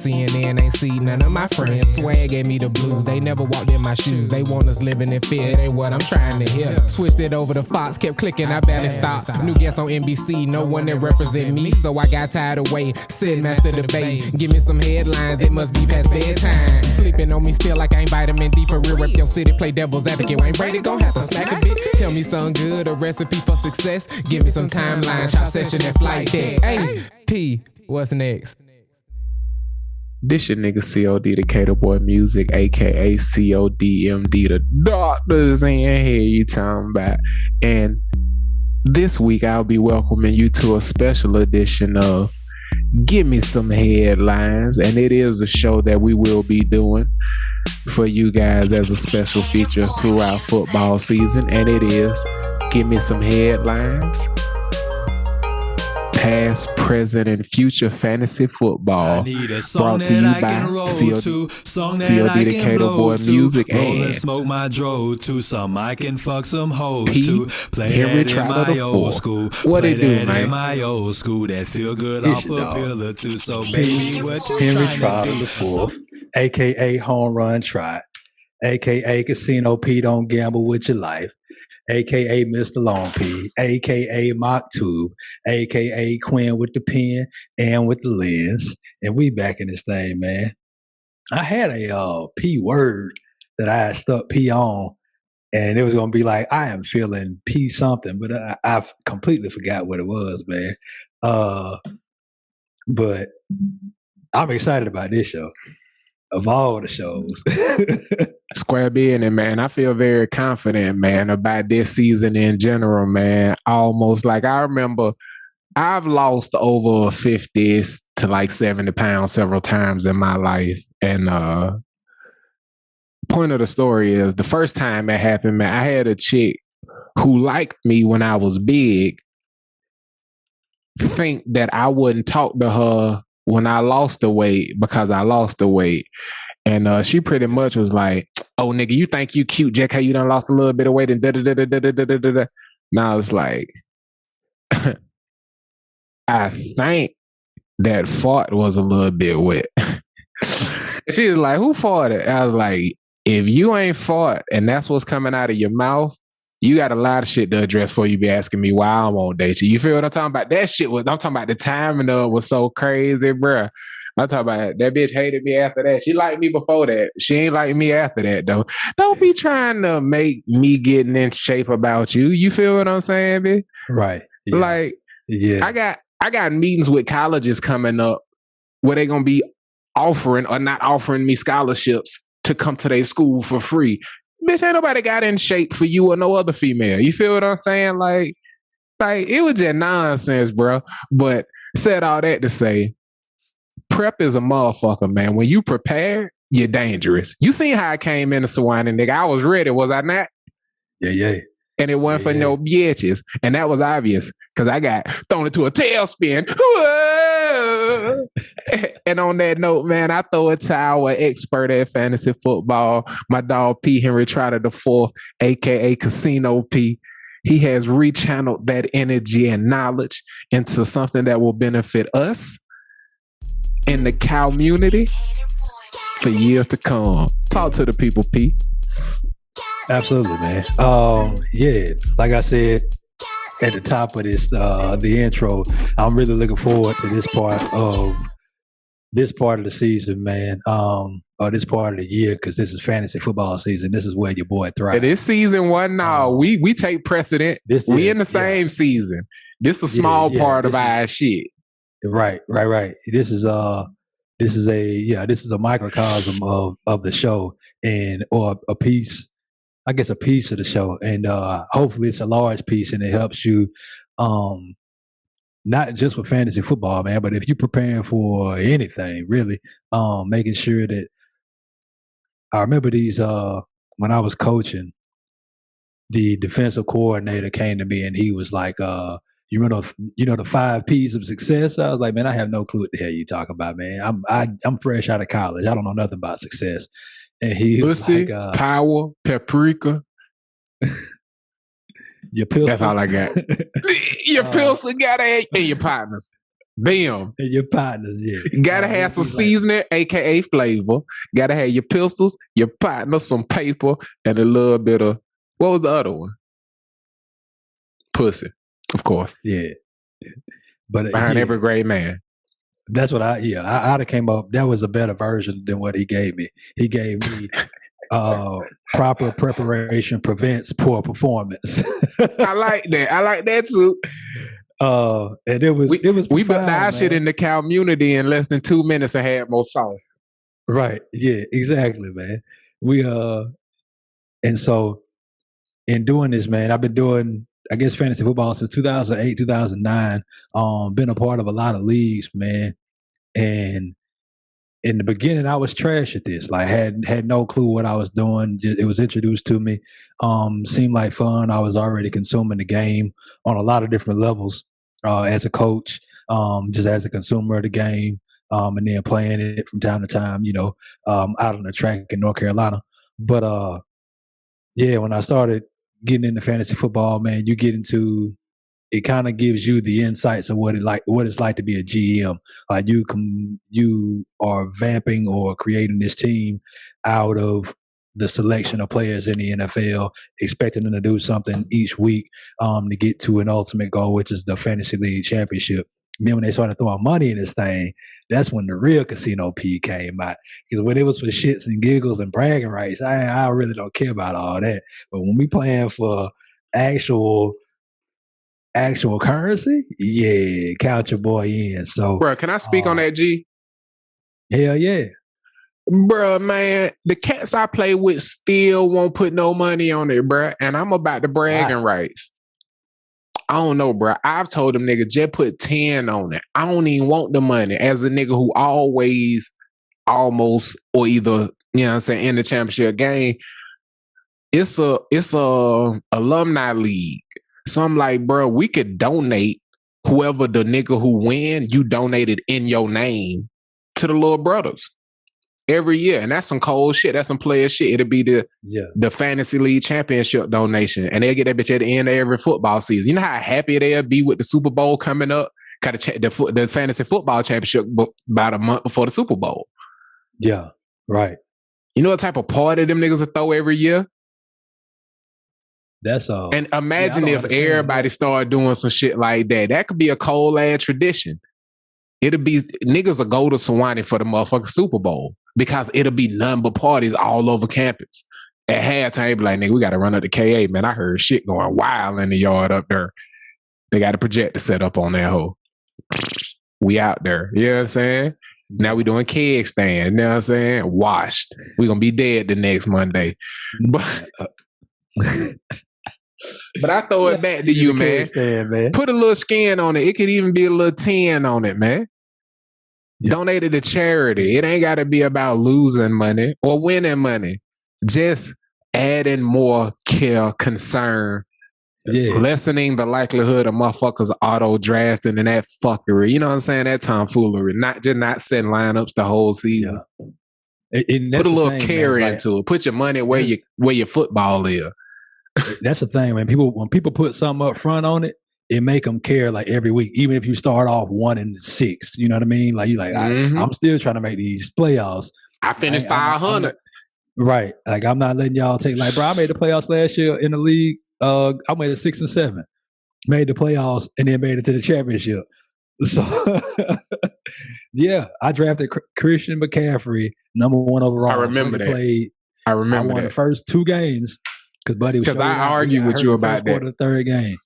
CNN ain't see none of my friends. Swag gave me the blues, they never walked in my shoes. They want us living in fear, it ain't what I'm trying to hear. Switched it over to Fox, kept clicking, I barely stopped. New guest on NBC, no one that represent me, so I got tired of waiting. Sit master debate, give me some headlines, it must be past bedtime. Sleeping on me still like I ain't vitamin D for real. Rep your city, play devil's advocate. Wayne Brady gon' have to smack a bit. Tell me something good, a recipe for success. Give me some timeline, shop session and flight deck. Hey, P, what's next? This your nigga C.O.W, the Cater Boy Music, aka C.O.D.M.D, the doctors in here you talking about. And this week I'll be welcoming you to a special edition of Gimme Some Headlines, and it is a show that we will be doing for you guys as a special feature throughout football season, and it is Gimme Some Headlines. Past, present, and future fantasy football. Brought to you by C.O.W, the Cater Boy Music, and smoke my dro to some I can fuck some hoes P. to play Henry that in Trotter my old school. What it do, That man? in my old school that feel good It's off your a dog. pill or two. So baby, what you Henry trying Trotter to do? the fourth, aka Home Run Trot, aka Casino P Don't Gamble with Your Life, aka Mr. Long P, aka Mock Tube, aka Quinn with the pen and with the lens. And we back in this thing, man. I had a P word that I had stuck P on, and it was gonna be like, I am feeling P something, but I've completely forgot what it was, man. But I'm excited about this show. Of all the shows. Square being, man, I feel very confident, man, about this season in general, man. Almost like I remember I've lost over 50 to like 70 pounds several times in my life. And point of the story is the first time it happened, man, I had a chick who liked me when I was big think that I wouldn't talk to her when I lost the weight because I lost the weight. And she pretty much was like, oh, nigga, you think you cute, Jack, how you done lost a little bit of weight and da-da-da-da-da-da-da-da. Now it's like, I think that fart was a little bit wet. She was like, who farted? I was like, if you ain't fart and that's what's coming out of your mouth, you got a lot of shit to address before you be asking me why I'm on date. You feel what I'm talking about? That shit was, I'm talking about the timing of it was so crazy, bruh. I'm talking about that bitch hated me after that. She liked me before that. She ain't like me after that, though. Don't be trying to make me getting in shape about you. You feel what I'm saying, bitch? Right. Yeah. Like, yeah. I got meetings with colleges coming up where they gonna be offering or not offering me scholarships to come to their school for free. Bitch, ain't nobody got in shape for you or no other female. You feel what I'm saying? Like it was just nonsense, bro. But said all that to say, prep is a motherfucker, man. When you prepare, you're dangerous. You seen how I came in the swine, nigga. I was ready, was I not? Yeah. And it wasn't for no bitches. And that was obvious because I got thrown into a tailspin. And on that note, man, I throw it to our expert at fantasy football, my dog P. Henry Trotter the fourth, a.k.a. Casino P. He has rechanneled that energy and knowledge into something that will benefit us in the cow community for years to come. Talk to the people, P. Absolutely, man. Yeah, like I said at the top of this, the intro, I'm really looking forward to this part of the season, man. Or this part of the year, because this is fantasy football season. This is where your boy thrives. This season one, no, we take precedent. We in the same season. This is a small part of our shit. Right. This is a microcosm of the show or a piece. I guess a piece of the show, and hopefully it's a large piece, and it helps you, not just for fantasy football, man, but if you're preparing for anything, really, making sure that. I remember these when I was coaching, the defensive coordinator came to me and he was like, you know the 5 P's of success. I was like, man, I have no clue what the hell you talking about, man. I'm fresh out of college. I don't know nothing about success. And he was like, power, paprika. Your pistol. That's all I got. Your pistol got and your partners. Bam. And your partners, yeah. You gotta have some seasoning, aka flavor. Gotta have your pistols, your partner, some paper, and a little bit of what was the other one? Pussy, of course. Yeah. But behind every great man. That's what I'd have came up. That was a better version than what he gave me. He gave me proper preparation prevents poor performance. I like that. I like that too. And it was we put that shit in the community in less than 2 minutes and had more sauce. Right. Yeah, exactly, man. And so in doing this, man, I've been doing, I guess, fantasy football since 2008, 2009. Been a part of a lot of leagues, man. And in the beginning, I was trash at this. Like, had no clue what I was doing. It was introduced to me. Seemed like fun. I was already consuming the game on a lot of different levels as a coach, just as a consumer of the game, and then playing it from time to time, out on the track in North Carolina. But when I started getting into fantasy football, man, you get into it. Kind of gives you the insights of what it's like to be a GM. Like you are vamping or creating this team out of the selection of players in the NFL, expecting them to do something each week to get to an ultimate goal, which is the fantasy league championship. And then when they started throwing money in this thing, that's when the real casino P came out. Because when it was for shits and giggles and bragging rights, I really don't care about all that. But when we playing for actual currency, yeah, count your boy in. So, bro, can I speak on that, G? Hell yeah. Bro, man, the cats I play with still won't put no money on it, bro. And I'm about the bragging rights. I don't know, bro. I've told them nigga just put 10 on it. I don't even want the money. As a nigga who always almost or either, in the championship game, it's a alumni league. So I'm like, bro, we could donate whoever the nigga who win, you donated in your name to the little brothers every year. And that's some cold shit. That's some player shit. It'll be the fantasy league championship donation. And they'll get that bitch at the end of every football season. You know how happy they'll be with the Super Bowl coming up? Kind of the fantasy football championship about a month before the Super Bowl. Yeah, right. You know what type of party them niggas will throw every year? That's all. And imagine if everybody started doing some shit like that. That could be a cold ass tradition. It'll be niggas will go to Sewanee for the motherfucking Super Bowl because it'll be none but parties all over campus. At halftime, be like, nigga, we got to run up to KA, man. I heard shit going wild in the yard up there. They got a projector set up on that hole. We out there. You know what I'm saying? Now we doing keg stand. You know what I'm saying? Washed. We gonna be dead the next Monday. But I throw it back to you, man. Put a little skin on it. It could even be a little 10 on it, man. Donate it to charity. It ain't got to be about losing money or winning money. Just adding more care, concern, lessening the likelihood of motherfuckers auto drafting and that fuckery. You know what I'm saying? That tomfoolery. Not setting lineups the whole season. And put a little care into it. Put your money where your football is. That's the thing, man. When people put something up front on it, it make them care like every week, even if you start off 1-6. You know what I mean? Like you like, I'm still trying to make these playoffs. I finished 500. Right. Like I'm not letting y'all take like, bro, I made the playoffs last year in the league. I made it 6 and 7. Made the playoffs and then made it to the championship. So I drafted Christian McCaffrey, number 1 overall. I remember that. I won the first 2 games. Because I argued with you about that. The third game,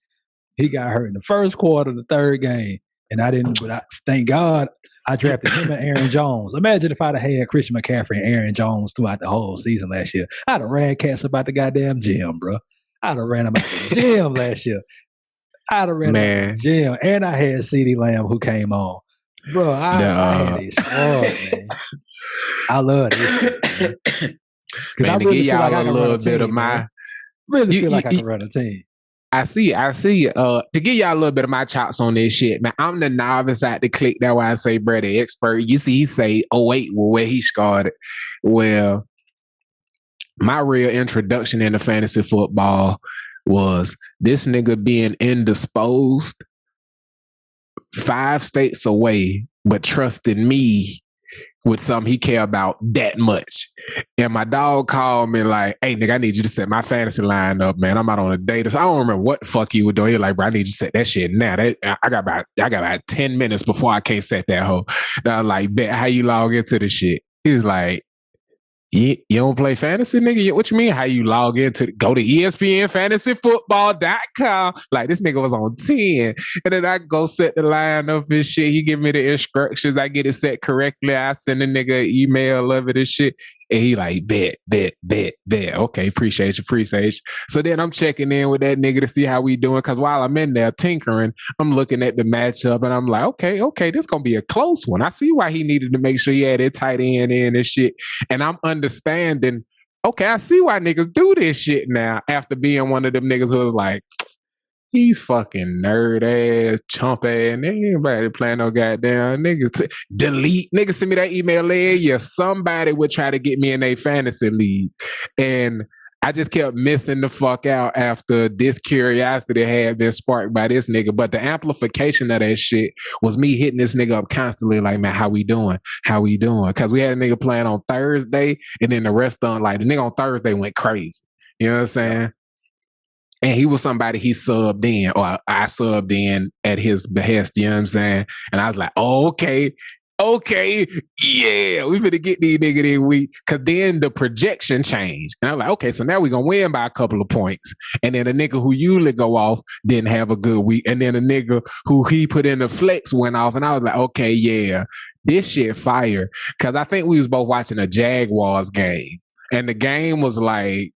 he got hurt in the first quarter of the third game, and I didn't. But thank God I drafted him and Aaron Jones. Imagine if I'd have had Christian McCaffrey and Aaron Jones throughout the whole season last year. I'd have ran cats about the goddamn gym, bro. I'd have ran about the gym last year. I'd have ran about the gym, and I had CeeDee Lamb who came on, bro. I had a squad, man. I love it, man. To give y'all a little bit of my. Really feel like I can run a team. I see. To give y'all a little bit of my chops on this shit, man, I'm the novice at the clique. That's why I say, bro, the expert. You see, he say, 08, well, where he started. Well, my real introduction into fantasy football was this nigga being indisposed 5 states away, but trusted me with something he care about that much. And my dog called me like, hey, nigga, I need you to set my fantasy line up, man. I'm out on a date. I don't remember what the fuck you were doing. You're like, bro, I need you to set that shit now. I got about 10 minutes before I can't set that hoe. And I was like, bet, how you log into the shit? He was like, you don't play fantasy, nigga? What you mean? How you log into go to ESPNFantasyFootball.com? Like, this nigga was on 10. And then I go set the line up and shit. He give me the instructions. I get it set correctly. I send the nigga an email of it and shit. And he like, bet. Okay, appreciate you. So then I'm checking in with that nigga to see how we doing. Cause while I'm in there tinkering, I'm looking at the matchup and I'm like, okay, this gonna be a close one. I see why he needed to make sure he had that tight end in and shit. And I'm understanding, okay, I see why niggas do this shit now after being one of them niggas who was like, he's fucking nerd ass, chump ass. Anybody playing no goddamn niggas. Delete. Niggas send me that email later. Yeah, somebody would try to get me in a fantasy league. And I just kept missing the fuck out after this curiosity had been sparked by this nigga. But the amplification of that shit was me hitting this nigga up constantly like, man, how we doing? Because we had a nigga playing on Thursday and then the rest of like the nigga on Thursday went crazy. You know what I'm saying? And he was somebody he subbed in, or I subbed in at his behest, you know what I'm saying? And I was like, oh, okay, yeah, we finna get these niggas this week. Cause then the projection changed. And I'm like, okay, so now we're gonna win by a couple of points. And then a nigga who usually go off didn't have a good week. And then a nigga who he put in the flex went off. And I was like, okay, yeah, this shit fire. Cause I think we was both watching a Jaguars game. And the game was like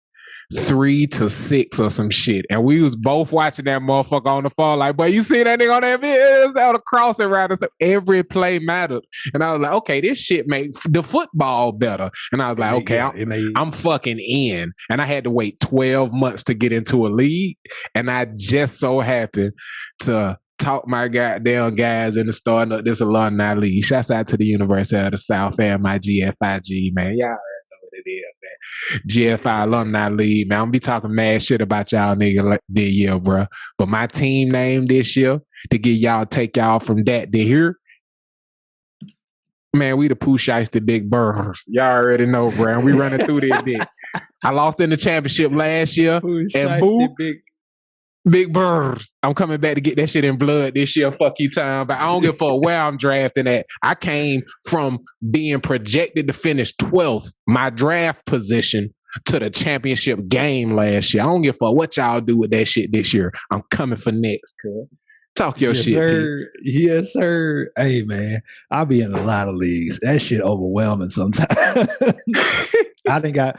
3-6 or some shit. And we was both watching that motherfucker on the phone like, boy, you see that nigga on that video? It's out of crossing route and stuff. Every play mattered. And I was like, okay, this shit made the football better. And I was like, okay, I'm fucking in. And I had to wait 12 months to get into a league. And I just so happened to talk my goddamn guys into starting up this alumni league. Shouts out to the University of the South and my GFIG, man. Y'all it is, man. GFI Alumni League, man. I'm gonna be talking mad shit about y'all nigga this year, bro. But my team name this year to get y'all, take y'all from that to here. Man, we the Pooh Shiesty the Big Birds. Y'all already know, bro. We running through this bitch. I lost in the championship last year. And boo, Big Bird. I'm coming back to get that shit in blood this year. Fuck you, time. But I don't give a fuck where I'm drafting at. I came from being projected to finish 12th, my draft position, to the championship game last year. I don't give a fuck what y'all do with that shit this year. I'm coming for next, cuz. Talk your shit, sir. Yes, sir. Hey, man, I'll be in a lot of leagues. That shit overwhelming sometimes. I done got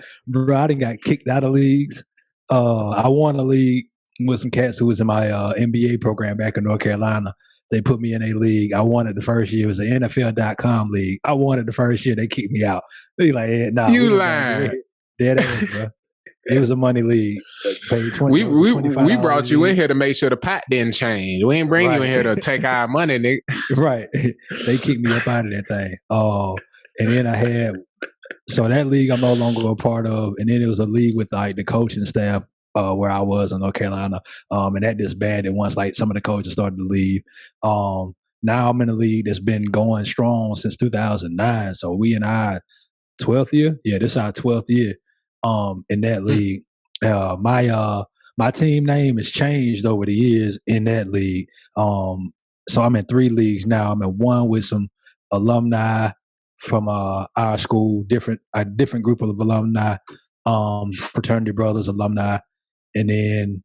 kicked out of leagues. I won a league with some cats who was in my NBA program back in North Carolina. They put me in a league. I won it the first year. It was an NFL.com league. I won it the first year. They kicked me out. They like, nah. You lying. Dead ass, bro. It was a money league. We brought you in here to make sure the pot didn't change. We ain't bring you in here to take our money, nigga. Right. They kicked me up out of that thing. And then I had, so that league I'm no longer a part of. And then it was a league with like the coaching staff where I was in North Carolina. And that disbanded once like some of the coaches started to leave. Now I'm in a league that's been going strong since 2009. So we in our 12th year. Yeah, this is our 12th year in that league. My team name has changed over the years in that league. So I'm in 3 leagues now. I'm in one with some alumni from our school, a different group of alumni, fraternity brothers, alumni, and then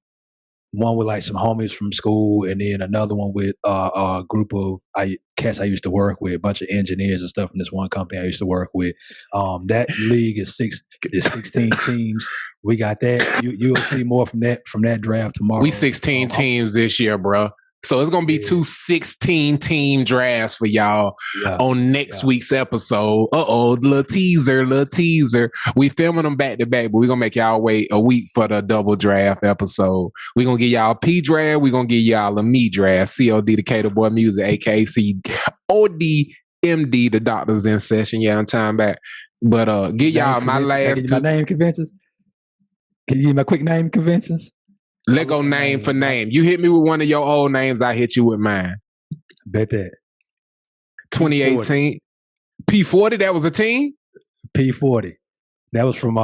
one with like some homies from school, and then another one with a group of cats I used to work with, a bunch of engineers and stuff from this one company I used to work with. That league is 16 teams. We got that. You'll see more from that draft tomorrow. We 16 teams this year, bro. So it's going to be 2 16-team drafts for y'all on next week's episode. Little teaser. We filming them back to back, but we're going to make y'all wait a week for the double draft episode. We're going to give y'all a P draft. We're going to give y'all a me draft. C.O.W, the Cater Boy Music, a.k.a. C.O.D, MD, the doctor's in session. Yeah, I'm time back. But give y'all my last 2. My name conventions? Can you give me my quick name conventions? Let go name for name. You hit me with one of your old names, I hit you with mine. Bet that. 2018. P40, that was a team? P40. That was from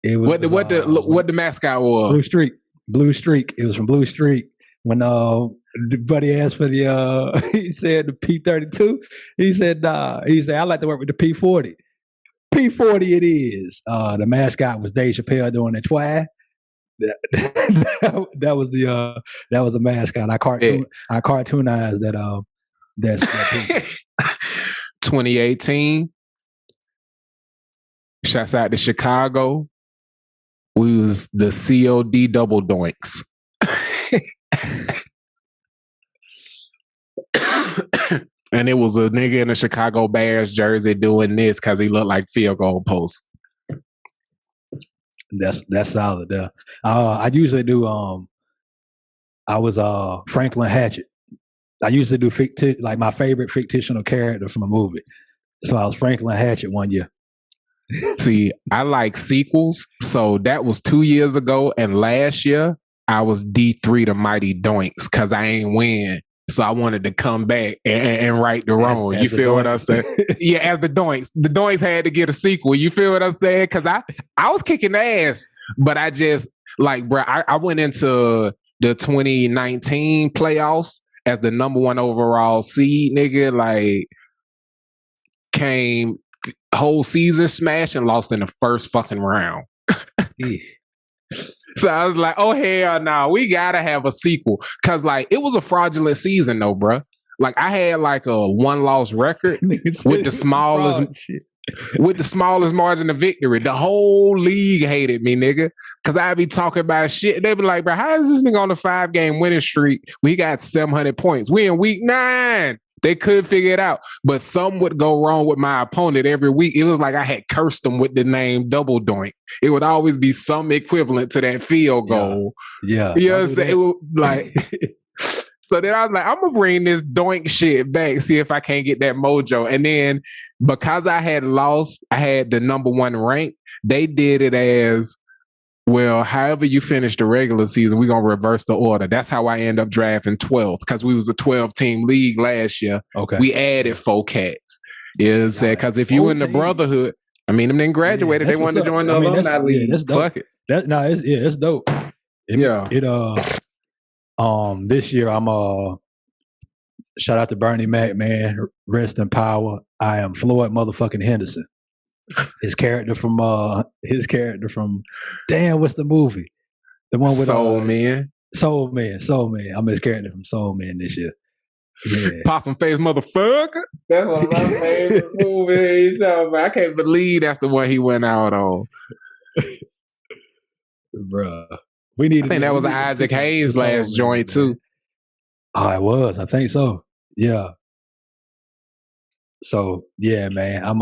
it was what the mascot was? Blue Streak. Blue Streak. It was from Blue Streak. When the buddy asked for the he said the P32. He said, nah. He said, I like to work with the P40. P40 it is. The mascot was Dave Chappelle doing the twang. That was the mascot. I cartoonized that that 2018. Shouts out to Chicago. We was the C.O.W double doinks. And it was a nigga in a Chicago Bears jersey doing this because he looked like field goal post. That's solid there. I usually do I was Franklin Hatchet. I usually do like my favorite fictional character from a movie. So I was Franklin Hatchet one year. See, I like sequels. So that was 2 years ago. And last year, I was D3 the Mighty Doinks because I ain't win. So I wanted to come back and right the wrong. You feel what I'm saying? Yeah, as the Doinks. The Doinks had to get a sequel. You feel what I'm saying? Because I was kicking ass. But I just, like, bro, I went into the 2019 playoffs as the number 1 overall seed, nigga. Like, came whole season smash and lost in the first fucking round. So I was like, oh hell no, we gotta have a sequel. Cause like it was a fraudulent season though, bro. Like I had like a 1-loss record with the smallest margin of victory. The whole league hated me, nigga. Cause I be talking about shit. They be like, bro, how is this nigga on a 5-game winning streak? We got 700 points. We in week 9. They could figure it out, but something would go wrong with my opponent every week. It was like I had cursed them with the name Double Doink. It would always be some equivalent to that field goal. Yeah. You know what I'm saying? It was like, so then I was like, I'm going to bring this Doink shit back, see if I can't get that mojo. And then because I had lost, I had the number 1 rank. They did it as, well, however you finish the regular season, we're going to reverse the order. That's how I end up drafting 12th because we was a 12-team league last year. Okay. We added 4 cats. You know what I'm saying? Because if you in the brotherhood, I mean, them then graduated. They wanted to join the alumni league. That's dope. Fuck it. It's dope. This year, I'm shout out to Bernie Mac, man. Rest in power. I am Floyd motherfucking Henderson. His character from damn, what's the movie? The one with Soul Man. Soul Man. I'm his character from Soul Man this year. Yeah. Possum face motherfucker. That's one of my favorite movies. I can't believe that's the one he went out on. Bruh. I think that was Isaac Hayes' last joint too. Oh, it was. I think so. Yeah. So yeah, man. I'm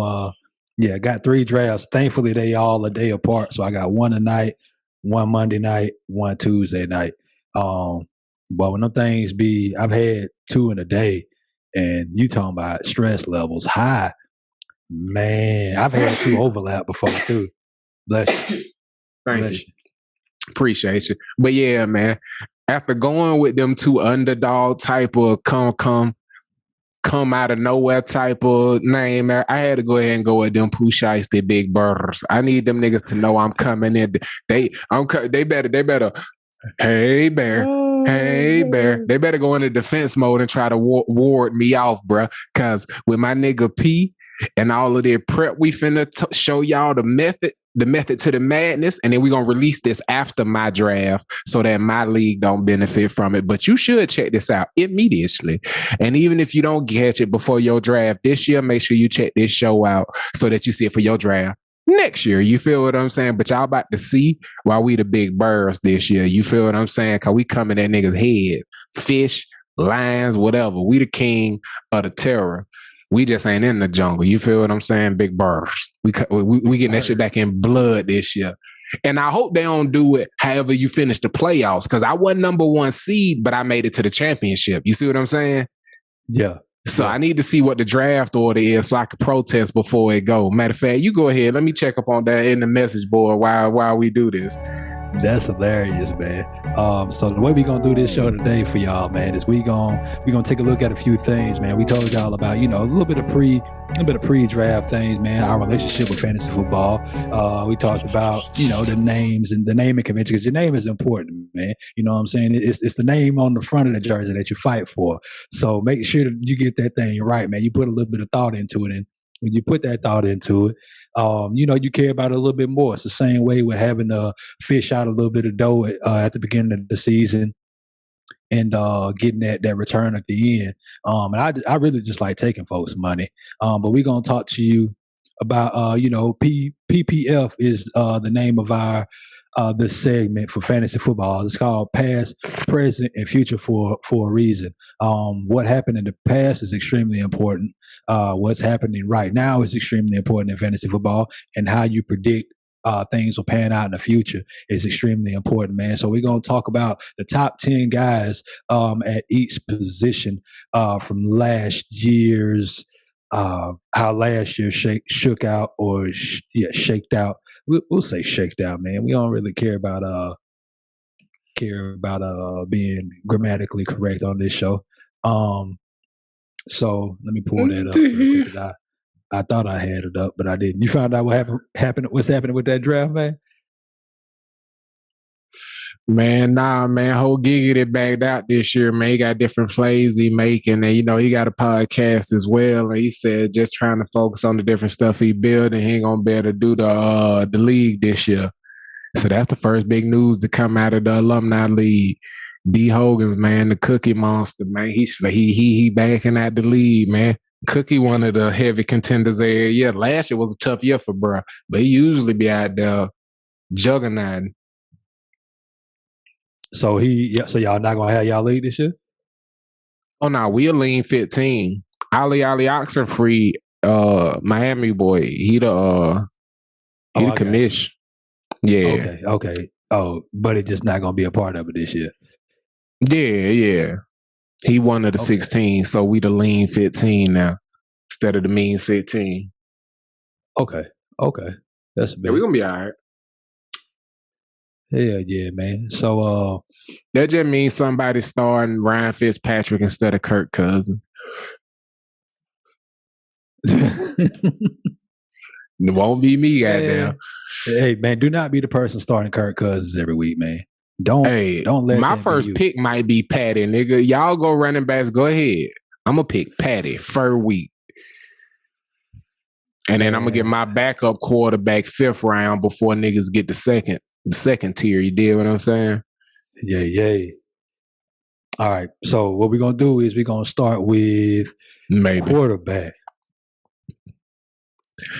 got 3 drafts. Thankfully, they all a day apart. So I got 1 tonight, 1 Monday night, 1 Tuesday night. But when them things be, I've had 2 in a day, and you talking about stress levels high. Man, I've had 2 overlap before too. Bless you. Thank you. Appreciate you. But yeah, man, after going with them 2 underdog type of come out of nowhere type of name, I had to go ahead and go with them Pooh Shiesty Big Birds. I need them niggas to know I'm coming in. They better. Hey bear. They better go into defense mode and try to ward me off, bruh. Cause with my nigga P and all of their prep, we finna show y'all the method to the madness, and then we're gonna release this after my draft so that my league don't benefit from it. But you should check this out immediately. And even if you don't catch it before your draft this year, make sure you check this show out so that you see it for your draft next year. You feel what I'm saying? But y'all about to see why we the big birds this year. You feel what I'm saying? Cause we coming at niggas' head. Fish, lions, whatever. We the king of the terror. We just ain't in the jungle. You feel what I'm saying? Big birds. We getting that shit back in blood this year. And I hope they don't do it however you finish the playoffs, because I wasn't number 1 seed, but I made it to the championship. You see what I'm saying? Yeah. So I need to see what the draft order is so I can protest before it go. Matter of fact, you go ahead. Let me check up on that in the message board while we do this. That's hilarious, man. So the way we gonna do this show today for y'all, man, is we gonna take a look at a few things, man. We told y'all about, a little bit of pre-draft things, man. Our relationship with fantasy football. We talked about, the names and the naming convention, because your name is important, man. You know what I'm saying? It's the name on the front of the jersey that you fight for. So make sure that you get that thing right, man. You put a little bit of thought into it, and when you put that thought into it, you care about it a little bit more. It's the same way with having to fish out a little bit of dough at the beginning of the season and getting that return at the end. And I really just like taking folks' money. But we're going to talk to you about, PPF is the name of our this segment for fantasy football. It's called Past, Present, and Future for a reason. What happened in the past is extremely important. What's happening right now is extremely important in fantasy football, and how you predict things will pan out in the future is extremely important, man. So we're going to talk about the top 10 guys at each position from last year's, how last year shook out, or shaked out. We'll say shaked out, man. We don't really care about being grammatically correct on this show. So let me pull that up real quick. I thought I had it up, but I didn't. You found out what's happening with that draft, man? Man, nah, man. Whole Giggity bagged out this year, man. He got different plays he making, and he got a podcast as well. And he said just trying to focus on the different stuff he built, and he ain't gonna be able to do the league this year. So that's the first big news to come out of the alumni league. D. Hogan's, man, the Cookie Monster, man. He backing out the league, man. Cookie one of the heavy contenders there. Yeah, last year was a tough year for bro, but he usually be out there juggernauting. So y'all not gonna have y'all league this year? Oh no, we'll lean 15. Ali Oxenfree, Miami boy. He the commish. Yeah. Okay. Oh, but it's just not gonna be a part of it this year. Yeah. He one of the 16, so we the lean 15 now instead of the mean 16. Okay. That's big. Yeah, we're gonna be all right. Yeah, man. So that just means somebody starting Ryan Fitzpatrick instead of Kirk Cousins. It won't be me, goddamn. Hey, man, do not be the person starting Kirk Cousins every week, man. Don't let my first pick might be Patty, nigga. Y'all go running backs, go ahead. I'm gonna pick Patty for week. And then I'm gonna get my backup quarterback 5th round before niggas get the second tier. You did what I'm saying? Yeah. All right. So what we're gonna do is we're gonna start with quarterback.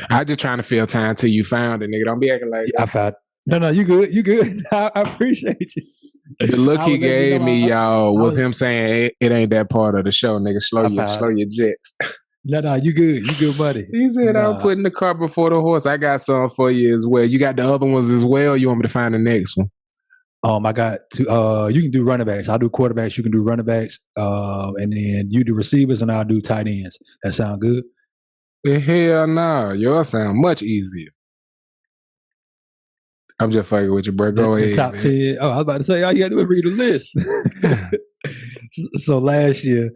I just trying to fill time till you found it, nigga. Don't be acting like that. I found. No, you good. I appreciate you. The look he gave me, y'all, was him saying it ain't that part of the show, nigga. Slow your jets. No, you good, buddy. He said I'm putting the cart before the horse. I got some for you as well. You got the other ones as well. You want me to find the next one? I got two. You can do running backs. I'll do quarterbacks. You can do running backs. And then you do receivers, and I'll do tight ends. That sound good? Hell no. Yours sound much easier. I'm just fucking with you, bro. Go ahead. Top man. 10. Oh, I was about to say, all you got to do is read the list. So last year,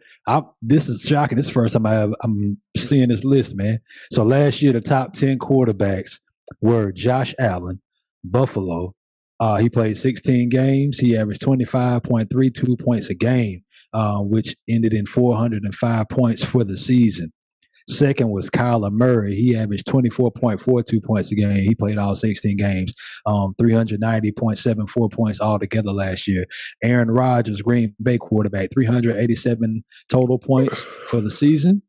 this is shocking. This is the first time I'm seeing this list, man. So last year, the top 10 quarterbacks were Josh Allen, Buffalo. He played 16 games. He averaged 25.32 points a game, which ended in 405 points for the season. Second was Kyler Murray. He averaged 24.42 points a game. He played all 16 games, 390.74 points altogether last year. Aaron Rodgers, Green Bay quarterback, 387 total points for the season,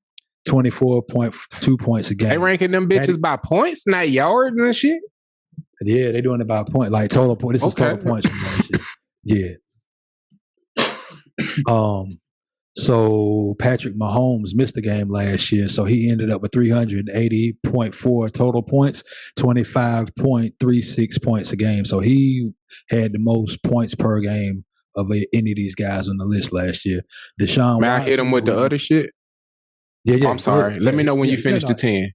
24.2 points a game. They ranking them bitches by points, not yards and shit? Yeah, they're doing it by point, like total point. This is total points from last year. Yeah. So Patrick Mahomes missed the game last year, so he ended up with 380.4 total points, 25.36 points a game. So he had the most points per game of any of these guys on the list last year. Deshaun May Watson, I hit him with the other shit? Yeah. I'm sorry. Let me know when you finish the 10.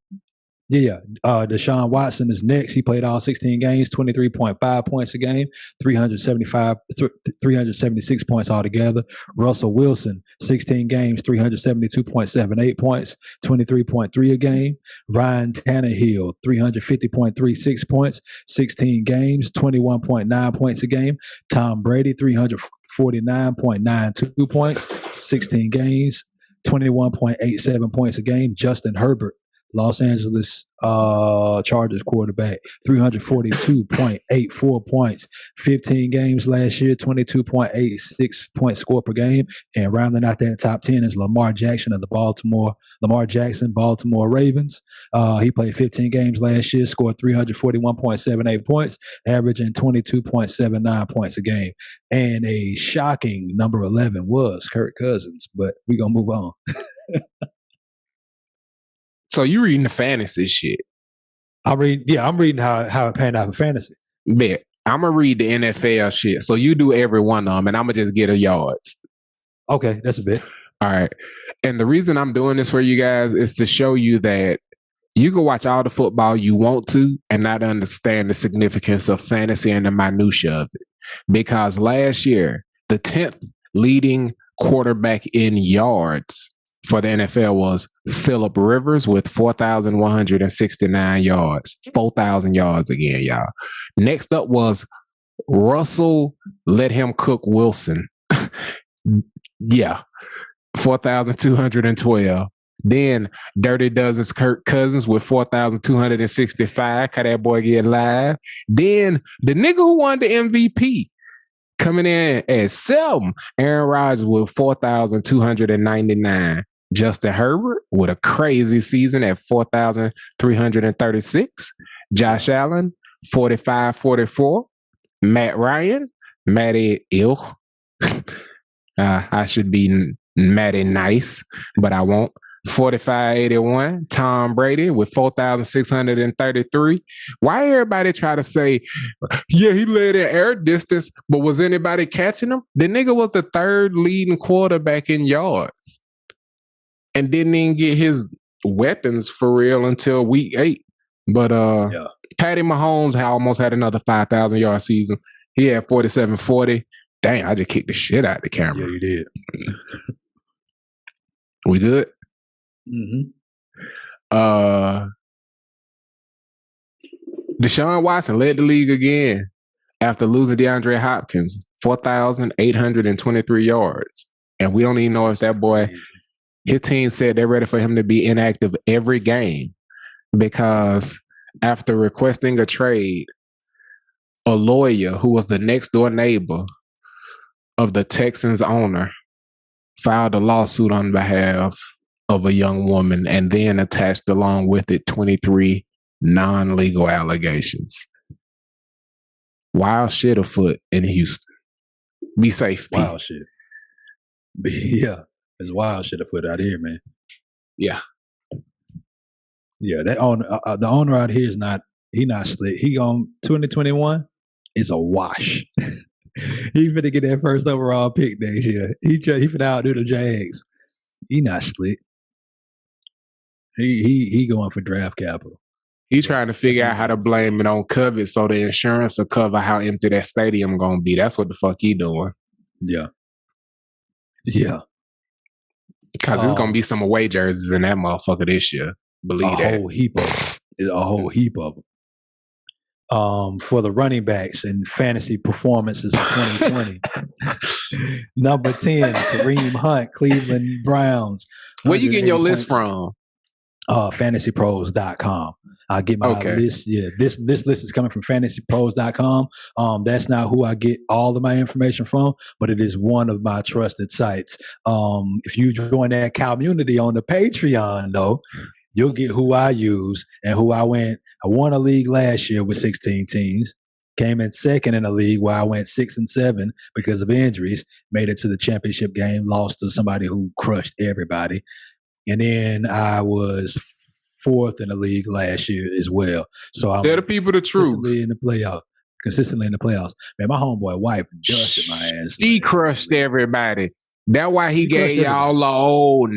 Deshaun Watson is next. He played all 16 games, 23.5 points a game, 376 points altogether. Russell Wilson, 16 games, 372.78 points, 23.3 a game. Ryan Tannehill, 350.36 points, 16 games, 21.9 points a game. Tom Brady, 349.92 points, 16 games, 21.87 points a game. Justin Herbert, Los Angeles Chargers quarterback, 342.84 points, 15 games last year, 22.86 points scored per game. And rounding out that top 10 is Lamar Jackson of the Baltimore Ravens. He played 15 games last year, scored 341.78 points, averaging 22.79 points a game. And a shocking number 11 was Kirk Cousins, but we're going to move on. So you reading the fantasy shit? I'm reading how it panned out in fantasy. Bet. I'm gonna read the NFL shit. So you do every one of them, and I'm gonna just get a yards. Okay, that's a bit. All right. And the reason I'm doing this for you guys is to show you that you can watch all the football you want to and not understand the significance of fantasy and the minutia of it. Because last year, the 10th leading quarterback in yards for the NFL was Phillip Rivers with 4,169 yards. 4,000 yards again, y'all. Next up was Russell Let Him Cook Wilson. Yeah. 4,212. Then Dirty Dozen's Kirk Cousins with 4,265. Cause that boy get live. Then the nigga who won the MVP coming in at 7. Aaron Rodgers with 4,299. Justin Herbert with a crazy season at 4,336. Josh Allen, 45-44. Matt Ryan, Matty Ill. I should be Matty Nice, but I won't. 45-81. Tom Brady with 4,633. Why everybody try to say, yeah, he led in air distance, but was anybody catching him? The nigga was the 3rd leading quarterback in yards and didn't even get his weapons for real until week 8. But Patty Mahomes almost had another 5,000 yard season. He had 47-40. Dang, I just kicked the shit out of the camera. Yeah, you did. We good? Mm-hmm. Deshaun Watson led the league again after losing DeAndre Hopkins, 4,823 yards. And we don't even know if that boy, his team said they're ready for him to be inactive every game because after requesting a trade, a lawyer who was the next door neighbor of the Texans owner filed a lawsuit on behalf of a young woman and then attached along with it 23 non-legal allegations. Wild shit afoot in Houston. Be safe, Pete. Wild shit. Yeah, there's wild shit afoot out here, man. Yeah. Yeah, that owner, the owner out here is not slick. He on 2021 is a wash. He finna get that first overall pick next year. He finna outdo the Jags. He not slick. He going for draft capital. He trying to figure out how to blame it on COVID so the insurance will cover how empty that stadium gonna be. That's what the fuck he doing. Yeah. Yeah. Because there's gonna be some away jerseys in that motherfucker this year. Believe that. A whole heap of them. A whole heap of them. For the running backs and fantasy performances of 2020. Number 10, Kareem Hunt, Cleveland Browns. Where you getting your list from? Fantasypros.com. I get my list. Yeah, this list is coming from fantasypros.com. That's not who I get all of my information from, but it is one of my trusted sites. If you join that community on the Patreon, though, you'll get who I use and who I went. I won a league last year with 16 teams. Came in second in a league where I went 6-7 because of injuries. Made it to the championship game. Lost to somebody who crushed everybody. And then I was 4th in the league last year as well. So I'm Tell the people the truth. Consistently in the playoffs. Man, my homeboy wife dusted my ass. He crushed everybody. That's why he gave y'all the old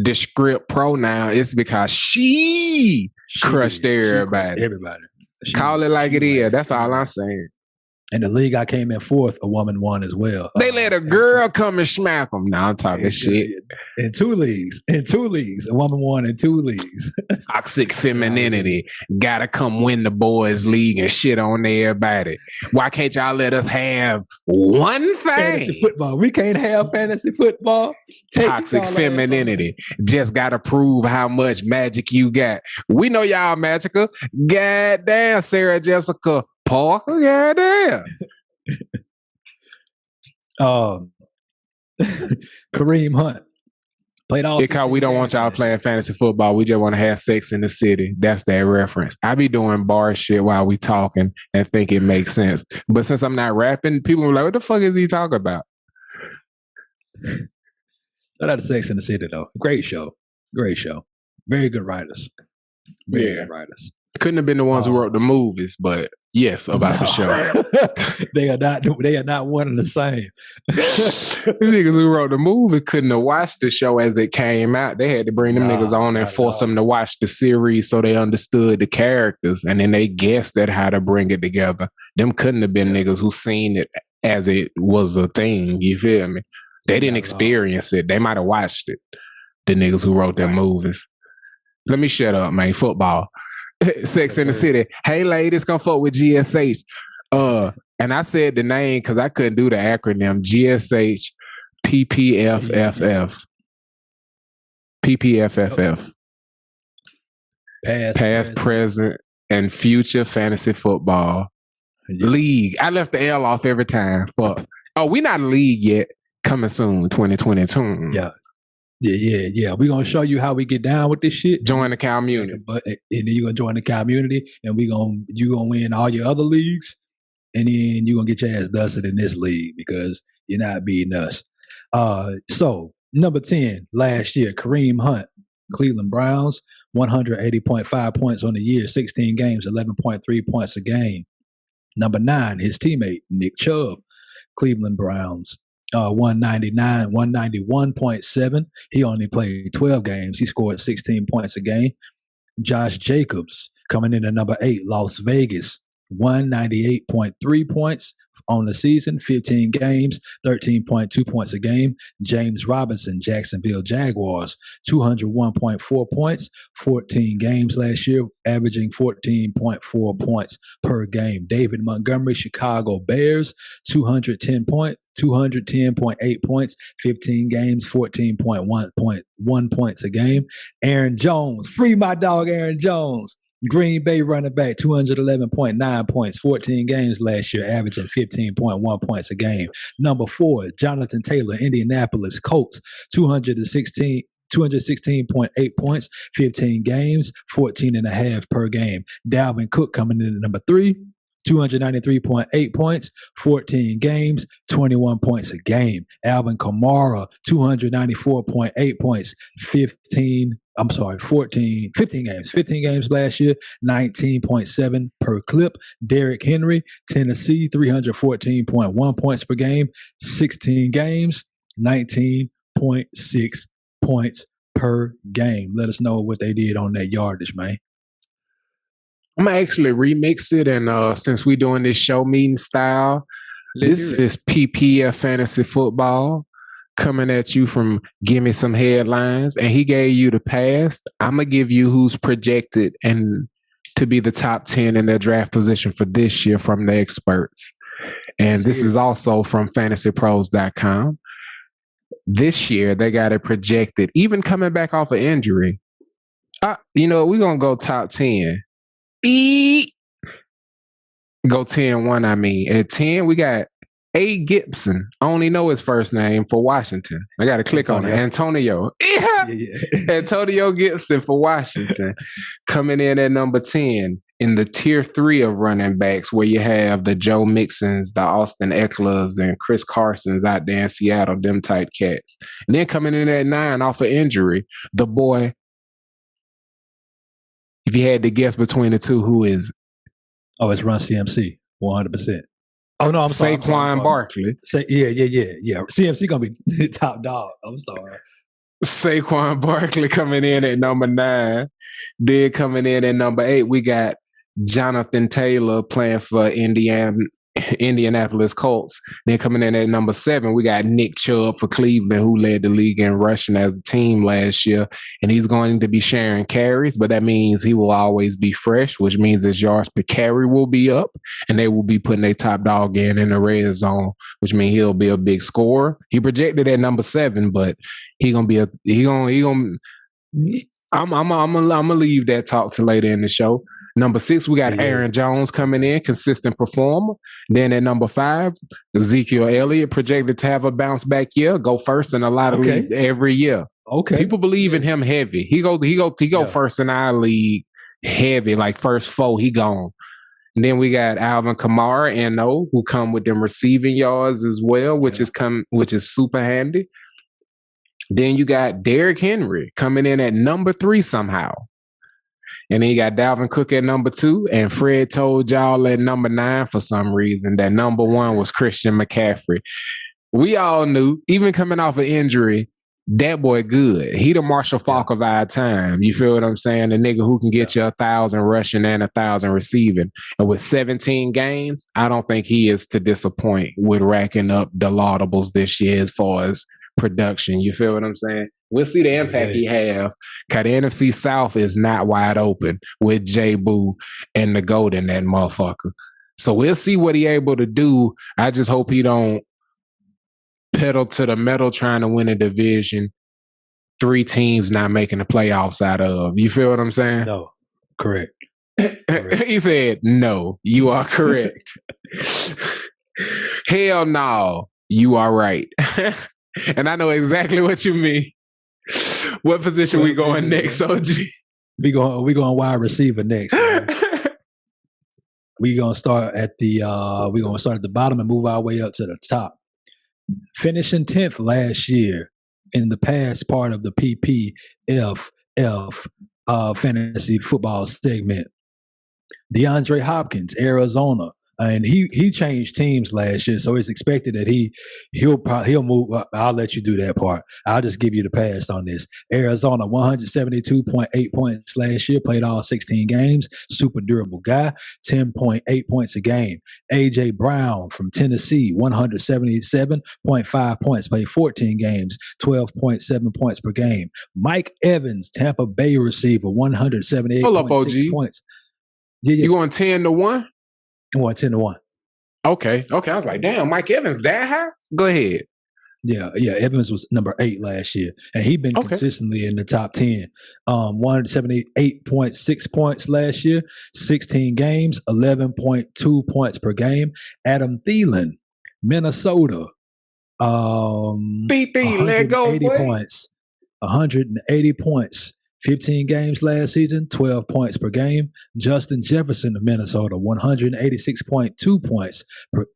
descript pronoun, it's because she crushed everybody. Everybody. Call it like it is. That's all I'm saying. And the league I came in fourth, a woman won as well. They let a girl come and smack them. Now I'm talking shit. In two leagues, a woman won in 2 leagues. Toxic femininity. Gotta come win the boys league and shit on everybody. Why can't y'all let us have one thing? Fantasy football. We can't have fantasy football. Toxic femininity. Just gotta prove how much magic you got. We know y'all magical. Goddamn, Sarah Jessica Parker, goddamn. Kareem Hunt played all. Because we don't want y'all playing fantasy football. We just want to have sex in the city. That's that reference. I be doing bar shit while we talking and think it makes sense. But since I'm not rapping, people are like, what the fuck is he talking about? Shout out to Sex in the City, though. Great show. Very good writers. Very good writers. Couldn't have been the ones who wrote the movies, but yes, about the show. They are not one and the same. The niggas who wrote the movie couldn't have watched the show as it came out. They had to bring them niggas on and force them to watch the series so they understood the characters, and then they guessed at how to bring it together. Them couldn't have been niggas who seen it as it was a thing. You feel me? They didn't experience it. They might have watched it. The niggas who wrote them movies. Let me shut up, man. Football. Sex in the City. Hey, ladies, come fuck with GSH. And I said the name because I couldn't do the acronym. GSH PPFFF. PPFFF. Past, present, and future fantasy football league. I left the L off every time. Fuck. Oh, we not a league yet. Coming soon, 2022. Yeah. We're gonna show you how we get down with this shit. Join the community. And then you're gonna join the community, and you're gonna win all your other leagues, and then you're gonna get your ass dusted in this league because you're not beating us. So number 10 last year, Kareem Hunt, Cleveland Browns, 180.5 points on the year, 16 games, 11.3 points a game. Number 9, his teammate Nick Chubb, Cleveland Browns. 191.7. He only played 12 games. He scored 16 points a game. Josh Jacobs coming in at number 8, Las Vegas, 198.3 points on the season, 15 games, 13.2 points a game. James Robinson, Jacksonville Jaguars, 201.4 points, 14 games last year, averaging 14.4 points per game. David Montgomery, Chicago Bears, 210.8 points, 15 games, 14.1 points a game. Aaron Jones, free my dog Aaron Jones. Green Bay running back, 211.9 points, 14 games last year, averaging 15.1 points a game. Number 4, Jonathan Taylor, Indianapolis Colts, 216.8 points, 15 games, 14.5 per game. Dalvin Cook coming in at number 3, 293.8 points, 14 games, 21 points a game. Alvin Kamara, 294.8 points, 15 games last year, 19.7 per clip. Derrick Henry, Tennessee, 314.1 points per game, 16 games, 19.6 points per game. Let us know what they did on that yardage, man. I'm going to actually remix it, and since we're doing this show meeting style, this is PPF Fantasy Football coming at you from Gimme Some Headlines, and he gave you the past. I'm going to give you who's projected and to be the top 10 in their draft position for this year from the experts. And this is also from fantasypros.com. This year, they got it projected, even coming back off of injury. We're going to go top 10. Go 10-1, I mean. At 10, we got A. Gibson. I only know his first name for Washington. I got to click on it. Antonio. Antonio Gibson for Washington. Coming in at number 10 in the tier 3 of running backs, where you have the Joe Mixons, the Austin Eckler's, and Chris Carson's out there in Seattle, them type cats. And then coming in at 9 off of injury, the boy. If you had to guess between the two, who is it? Oh, it's Run CMC, 100%. Oh, no, I'm sorry. Saquon Barkley. Yeah. CMC going to be top dog. I'm sorry. Saquon Barkley coming in at number 9. Then coming in at number 8, we got Jonathan Taylor playing for Indianapolis Colts. Then coming in at number 7, we got Nick Chubb for Cleveland, who led the league in rushing as a team last year. And he's going to be sharing carries, but that means he will always be fresh, which means his yards per carry will be up, and they will be putting their top dog in the red zone, which means he'll be a big scorer. He projected at number 7, but I'm gonna leave that talk to later in the show. Number 6, we got Aaron Jones coming in, consistent performer. Then at number 5, Ezekiel Elliott projected to have a bounce back year, go first in a lot of leagues every year. Okay, people believe in him heavy. He go first in our league heavy, like first 4, he gone. And then we got Alvin Kamara and who come with them receiving yards as well, which is super handy. Then you got Derrick Henry coming in at number 3 somehow. And then you got Dalvin Cook at number 2, and Fred told y'all at number 9 for some reason that number 1 was Christian McCaffrey. We all knew, even coming off an injury, that boy good. He the Marshall Faulk of our time. You feel what I'm saying? The nigga who can get you 1,000 rushing and 1,000 receiving. And with 17 games, I don't think he is to disappoint with racking up the laudables this year as far as production. You feel what I'm saying? We'll see the impact he have. Cause the NFC South is not wide open with J Boo and the GOAT in that motherfucker. So we'll see what he able to do. I just hope he don't pedal to the metal trying to win a division 3 teams not making the playoffs out of. You feel what I'm saying? No. Correct. He said, no, you are correct. Hell no, you are right. And I know exactly what you mean. What position we going next, OG? We going wide receiver next. We're gonna start at the bottom and move our way up to the top. Finishing 10th last year in the past part of the PPFFF fantasy football segment. DeAndre Hopkins, Arizona. And he changed teams last year, so it's expected that he'll move. I'll let you do that part. I'll just give you the pass on this. Arizona, 172.8 points last year, played all 16 games. Super durable guy, 10.8 points a game. AJ Brown from Tennessee, 177.5 points, played 14 games, 12.7 points per game. Mike Evans, Tampa Bay receiver, 178.6 points. Yeah. You going 10-1? 10-1. Okay. I was like, damn, Mike Evans that high? Go ahead. Yeah. Evans was number 8 last year, and he'd been consistently in the top 10. 178.6 points last year, 16 games, 11.2 points per game. Adam Thielen, Minnesota, let go, 180 boy. points, 180 points. 15 games last season, 12 points per game. Justin Jefferson of Minnesota, 186.2 points for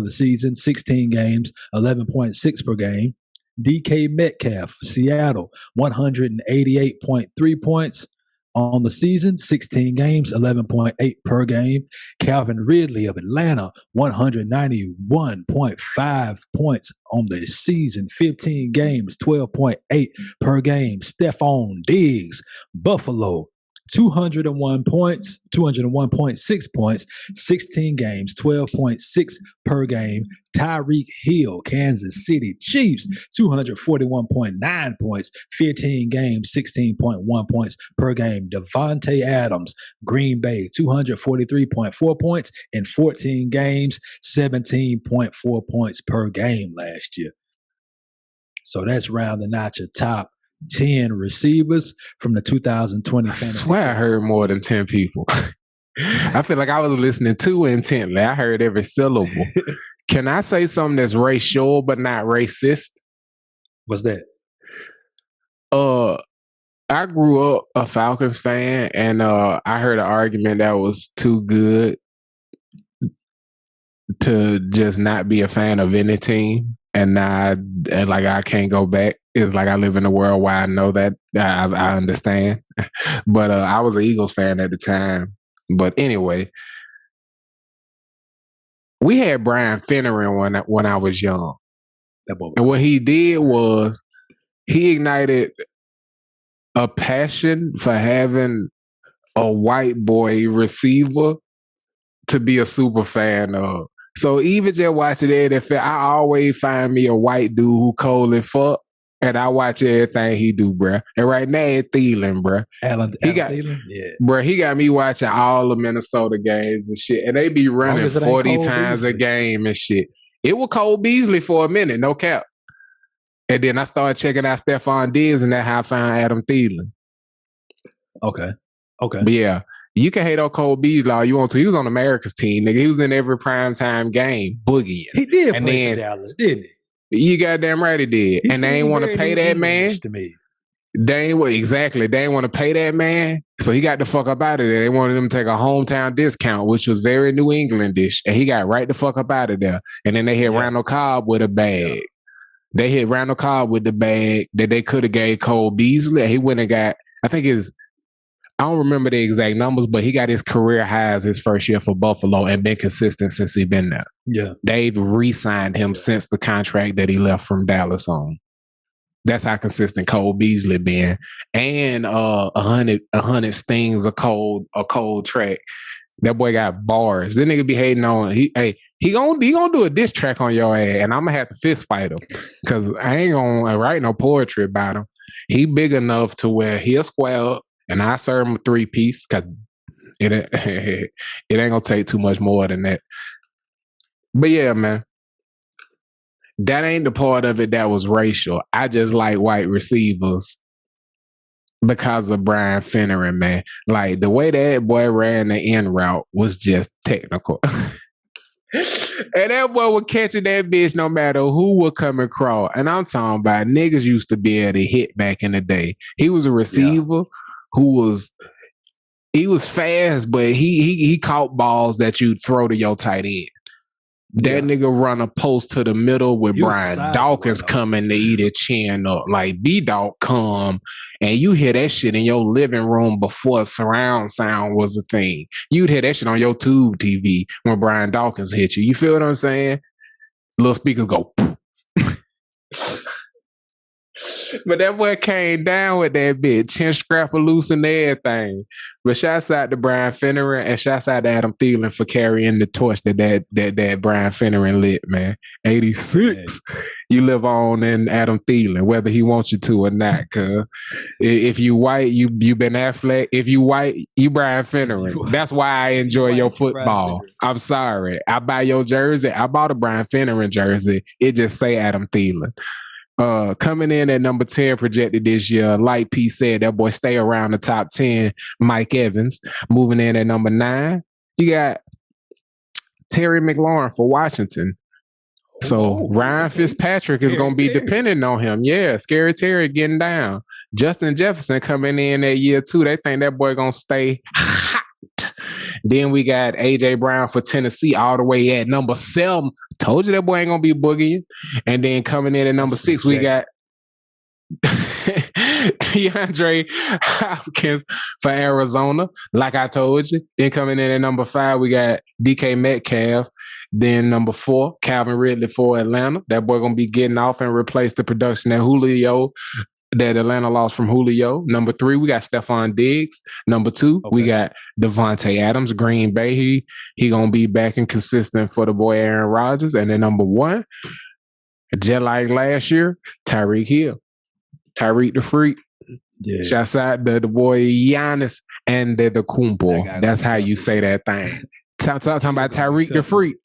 the season, 16 games, 11.6 per game. DK Metcalf, Seattle, 188.3 points on the season, 16 games, 11.8 per game. Calvin Ridley of Atlanta, 191.5 points on the season, 15 games, 12.8 per game. Stephon Diggs, Buffalo, 201 points, 201.6 points, 16 games, 12.6 per game. Tyreek Hill, Kansas City Chiefs, 241.9 points, 15 games, 16.1 points per game. Devontae Adams, Green Bay, 243.4 points in 14 games, 17.4 points per game last year. So that's rounding out your top 10 receivers from the 2020 I swear I heard more than 10 people. I feel like I was listening too intently. I heard every syllable. Can I say something that's racial but not racist? What's that? I grew up a Falcons fan, and I heard an argument that was too good to just not be a fan of any team, and I can't go back. It's like I live in a world where I know that I understand, but I was an Eagles fan at the time. But anyway, we had Brian Finneran when I was young, and what he did was he ignited a passion for having a white boy receiver to be a super fan of. So even just watching it, I always find me a white dude who cold as fuck, and I watch everything he do, bruh. And right now, it's Thielen, bruh. Alan Thielen? Yeah. Bruh, he got me watching all the Minnesota games and shit, and they be running 40 times a game and shit. It was Cole Beasley for a minute, no cap. And then I started checking out Stephon Diggs, and that's how I found Adam Thielen. Okay. But yeah, you can hate on Cole Beasley all you want to. He was on America's team, nigga. He was in every primetime game, boogieing. He did play for Dallas, didn't he? You goddamn right he did. And they ain't want to pay that man. To me. They ain't want to pay that man. So he got the fuck up out of there. They wanted him to take a hometown discount, which was very New Englandish. And he got right the fuck up out of there. And then they hit Randall Cobb with a bag. Yeah. They hit Randall Cobb with the bag that they could have gave Cole Beasley. He went and got, I don't remember the exact numbers, but he got his career highs his first year for Buffalo and been consistent since he been there. Yeah. They've re-signed him since the contract that he left from Dallas on. That's how consistent Cole Beasley been. And 100 stings a cold track. That boy got bars. This nigga be hating on he gonna do a diss track on your ass, and I'm gonna have to fist fight him because I ain't gonna write no poetry about him. He big enough to where he'll square up, and I serve him a 3-piece because it ain't gonna take too much more than that. But yeah, man, that ain't the part of it that was racial. I just like white receivers because of Brian Finneran, man. Like, the way that boy ran the end route was just technical. And that boy was catching that bitch no matter who would come and crawl. And I'm talking about niggas used to be able to hit back in the day. He was a receiver who was fast, but he caught balls that you'd throw to your tight end. That nigga run a post to the middle with Brian Dawkins coming to eat his chin up. Like, B-Dawk come, and you hear that shit in your living room before surround sound was a thing. You'd hear that shit on your tube TV when Brian Dawkins hit you. You feel what I'm saying? Little speakers go, but that boy came down with that bitch, chin scrapper loose and everything. But shouts out to Brian Finneran and shouts out to Adam Thielen for carrying the torch that Brian Finneran lit, man. 86. You live on in Adam Thielen, whether he wants you to or not. Cause if you white, you Ben Affleck. If you white, you Brian Finneran. That's why I enjoy your football. I'm sorry. I buy your jersey. I bought a Brian Finneran jersey. It just say Adam Thielen. Coming in at number 10 projected this year, Light P said that boy stay around the top 10, Mike Evans. Moving in at number 9, you got Terry McLaurin for Washington. So Ryan Fitzpatrick is going to be dependent on him. Yeah, Scary Terry getting down. Justin Jefferson coming in at year 2. They think that boy going to stay hot. Then we got A.J. Brown for Tennessee all the way at number 7. Told you that boy ain't going to be boogieing. And then coming in at number 6, we got DeAndre Hopkins for Arizona, like I told you. Then coming in at number 5, we got DK Metcalf. Then number 4, Calvin Ridley for Atlanta. That boy going to be getting off and replace the production that Atlanta lost from Julio. Number 3, we got Stephon Diggs. Number 2, we got Devontae Adams, Green Bay. He gonna be back and consistent for the boy Aaron Rodgers. And then number 1, just like last year, Tyreek Hill. Tyreek the Freak. Yeah. Shouts out the boy Giannis and the Kumpo. That's how you say that thing. Talking about Tyreek the Freak.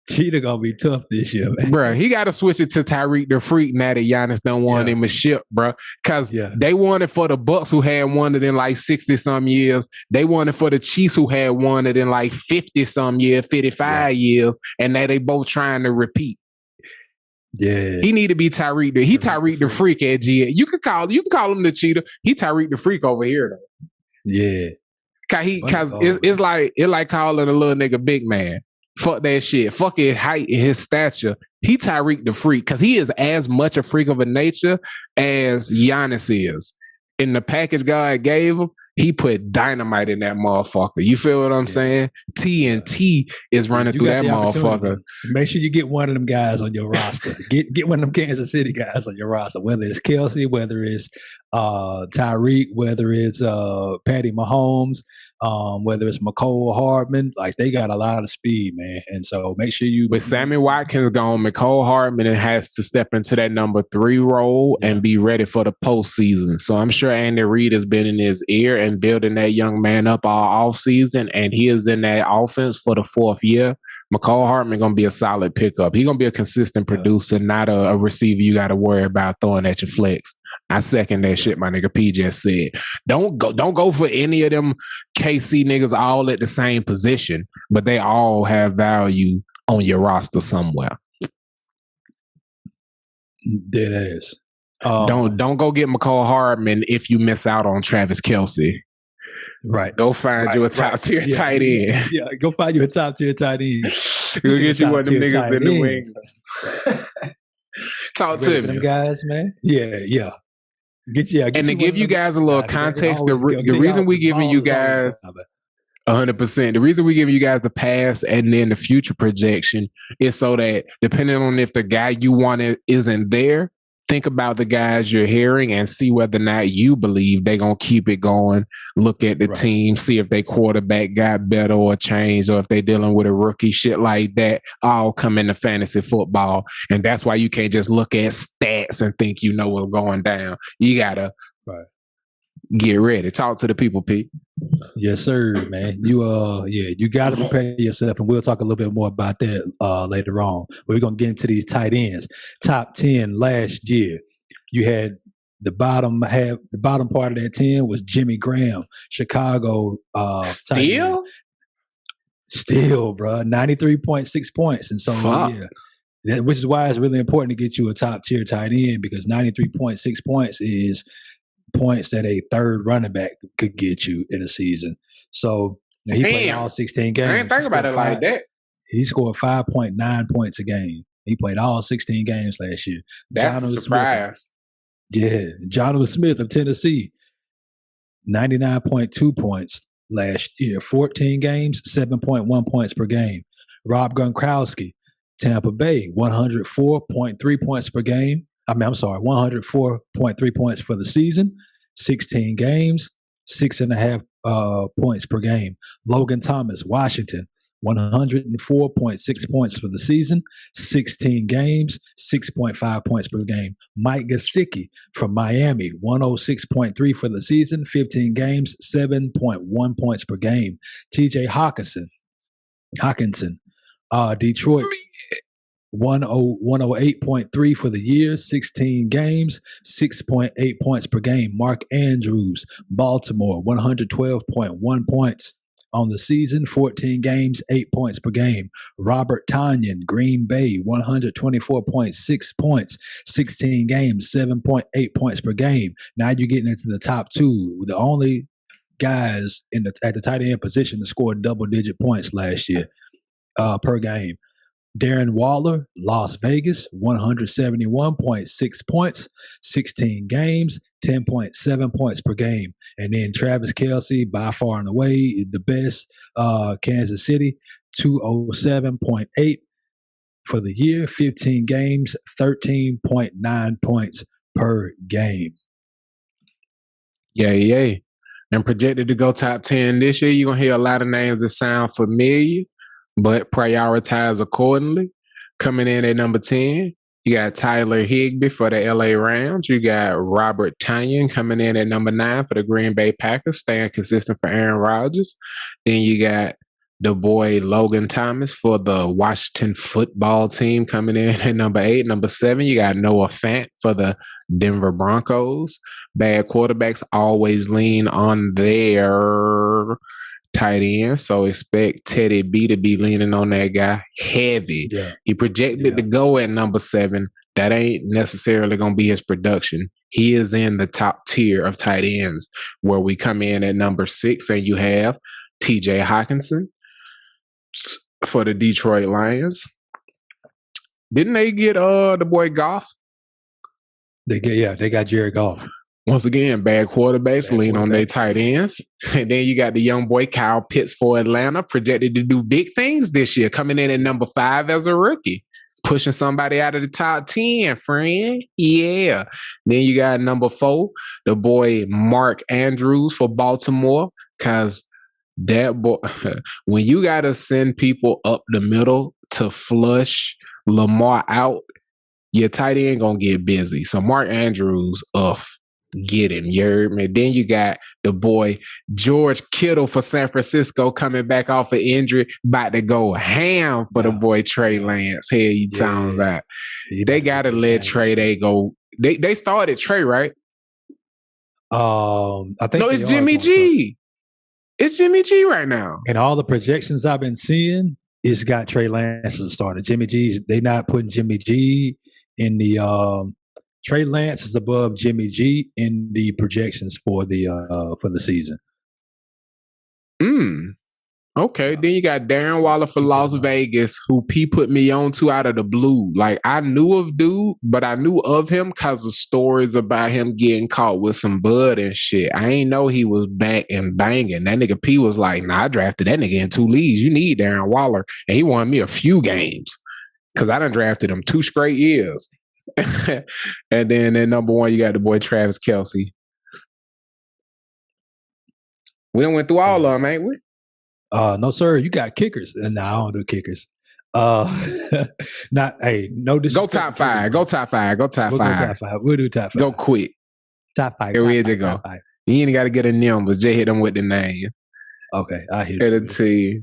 Cheetah gonna be tough this year, man. Bro, he got to switch it to Tyreek the Freak now that Giannis done won him a ship, bro. Because they won it for the Bucks who had won it in like 60-some years. They won it for the Chiefs who had won it in like 50-some years, 55 years. And now they both trying to repeat. Yeah. He need to be Tyreek. He Tyreek the Freak at GA. You can call him the Cheetah. He Tyreek the Freak over here, though. Yeah. Cause it's like calling a little nigga big man. Fuck that shit. Fuck his height and his stature. He Tyreek the Freak because he is as much a freak of a nature as Giannis is. in the package God gave him, he put dynamite in that motherfucker. You feel what I'm saying? TNT is running through that motherfucker. Make sure you get one of them guys on your roster. Get one of them Kansas City guys on your roster, whether it's Kelsey, whether it's Tyreek, whether it's Patty Mahomes, whether it's McCole Hardman. Like, they got a lot of speed, man. And so make sure you. With Sammy Watkins gone, McCole Hardman has to step into that number 3 role and be ready for the postseason. So I'm sure Andy Reid has been in his ear and building that young man up all offseason, and he is in that offense for the 4th year. McCole Hardman going to be a solid pickup. He's going to be a consistent producer, not a receiver you got to worry about throwing at your flex. I second that shit my nigga P just said. Don't go for any of them KC niggas all at the same position, but they all have value on your roster somewhere. Dead ass. Don't go get McCall Hardman if you miss out on Travis Kelce. Right. Go find you a top tier tight end. Yeah, go find you a top tier tight end. Go get you one of them niggas in the wing. Talk to me, them guys, man. Yeah. And to give you guys a little context, the reason we giving you guys 100%, the reason we giving you guys the past and then the future projection is so that depending on if the guy you wanted isn't there, think about the guys you're hearing and see whether or not you believe they're going to keep it going. Look at the team, see if their quarterback got better or changed, or if they're dealing with a rookie, shit like that, all come into fantasy football. And that's why you can't just look at stats and think you know what's going down. You got to get ready. Talk to the people, Pete. Yes, sir, man. You got to prepare yourself, and we'll talk a little bit more about that later on. But we're gonna get into these tight ends. Top 10 last year. You had the bottom part of that 10 was Jimmy Graham, Chicago. Still, bro, 93.6 points, and so which is why it's really important to get you a top tier tight end, because 93.6 points is points that a third running back could get you in a season. So he played all 16 games. I didn't think about it like that. He scored 5.9 points a game. He played all 16 games last year. That's a surprise. Jonathan Smith of Tennessee, 99.2 points last year. 14 games, 7.1 points per game. Rob Gronkowski, Tampa Bay, 104.3 points per game. 104.3 points for the season, 16 games, 6.5 points per game. Logan Thomas, Washington, 104.6 points for the season, 16 games, 6.5 points per game. Mike Gesicki from Miami, 106.3 for the season, 15 games, 7.1 points per game. TJ Hawkinson, Detroit, 108.3 for the year, 16 games, 6.8 points per game. Mark Andrews, Baltimore, 112.1 points on the season, 14 games, 8 points per game. Robert Tonyan, Green Bay, 124.6 points, 16 games, 7.8 points per game. Now you're getting into the top two, the only guys at the tight end position to score double-digit points last year per game. Darren Waller, Las Vegas, 171.6 points, 16 games, 10.7 points per game. And then Travis Kelce, by far and away, the best, Kansas City, 207.8 for the year, 15 games, 13.9 points per game. Yay. And projected to go top 10 this year. You're going to hear a lot of names that sound familiar, but prioritize accordingly. Coming in at number 10, you got Tyler Higbee for the LA Rams. You got Robert Tonyan coming in at number 9 for the Green Bay Packers, staying consistent for Aaron Rodgers. Then you got the boy Logan Thomas for the Washington football team coming in at number 8. Number 7, you got Noah Fant for the Denver Broncos. Bad quarterbacks always lean on their tight end, so expect Teddy B to be leaning on that guy heavy. Yeah. He projected to go at number 7. That ain't necessarily going to be his production. He is in the top tier of tight ends, where we come in at number 6, and you have TJ Hawkinson for the Detroit Lions. Didn't they get the boy Goff? They got Jared Goff. Once again, bad quarterbacks lean on their tight ends. And then you got the young boy Kyle Pitts for Atlanta, projected to do big things this year, coming in at number 5 as a rookie. Pushing somebody out of the top 10, friend. Yeah. Then you got number 4, the boy Mark Andrews for Baltimore. Because that boy, when you got to send people up the middle to flush Lamar out, your tight end going to get busy. So Mark Andrews, get him. You heard me? Then you got the boy George Kittle for San Francisco coming back off of injury, about to go ham for the boy Trey Lance. Hell, you talking about? They got to let Trey go. They started Trey, right? I think no, it's Jimmy G. It's Jimmy G right now. And all the projections I've been seeing, it's got Trey Lance as a starter. Jimmy G, they not putting Jimmy G in the Trey Lance is above Jimmy G in the projections for the season. Okay, then you got Darren Waller for Las Vegas, who P put me on to out of the blue. Like, I knew of dude, but I knew of him because of stories about him getting caught with some bud and shit. I ain't know he was back and banging. That nigga P was like, nah, I drafted that nigga in 2 leagues. You need Darren Waller. And he won me a few games because I done drafted him 2 straight years. And then at number 1, you got the boy Travis Kelce. We done went through all of them, ain't we? No, sir. You got kickers. And I don't do kickers. No disrespect. Go top 5. Go top 5. Go top 5. We'll do top 5. Go quick. Top 5. Here we go. You ain't got to get a numbers. Just hit them with the name. Okay, I hear it. Team.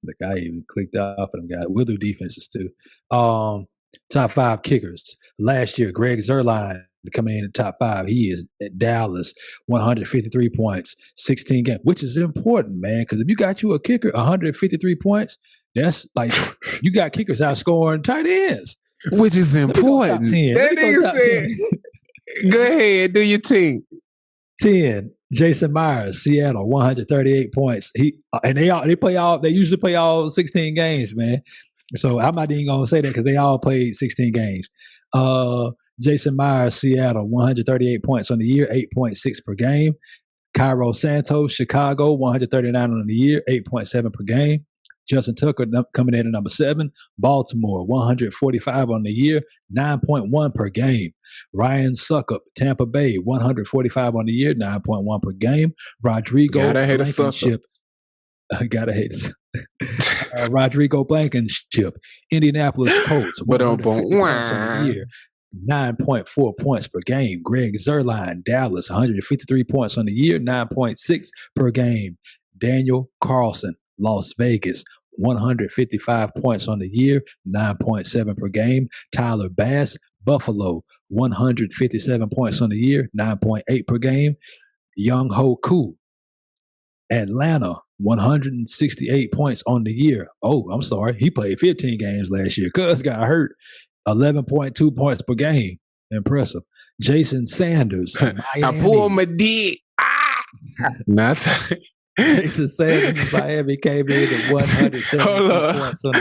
Look, I even clicked off of them guys. We'll do defenses too. Top 5 kickers. Last year, Greg Zuerlein coming in the top 5. He is at Dallas, 153 points, 16 games, which is important, man, because if you got you a kicker, 153 points, that's like you got kickers outscoring tight ends. Which is important. That nigga said, go ahead, do your team. 10. Jason Myers, Seattle, 138 points. They usually play all 16 games, man. So I'm not even gonna say that because they all played 16 games. Jason Myers, Seattle, 138 points on the year, 8.6 per game. Cairo Santos, Chicago, 139 on the year, 8.7 per game. Justin Tucker coming in at number 7. Baltimore, 145 on the year, 9.1 per game. Ryan Suckup, Tampa Bay, 145 on the year, 9.1 per game. Rodrigo Blankenship. Gotta hate it. Rodrigo Blankenship, Indianapolis Colts, 150 points on the year, 9.4 points per game. Greg Zuerlein, Dallas, 153 points on the year, 9.6 per game. Daniel Carlson, Las Vegas, 155 points on the year, 9.7 per game. Tyler Bass, Buffalo, 157 points on the year, 9.8 per game. Young Ho Koo, Atlanta, 168 points on the year. Oh, I'm sorry. He played 15 games last year. Cuz got hurt. 11.2 points per game. Impressive. Jason Sanders, Miami. I pulled my dick. Jason Sanders, Miami came in at 170 points on the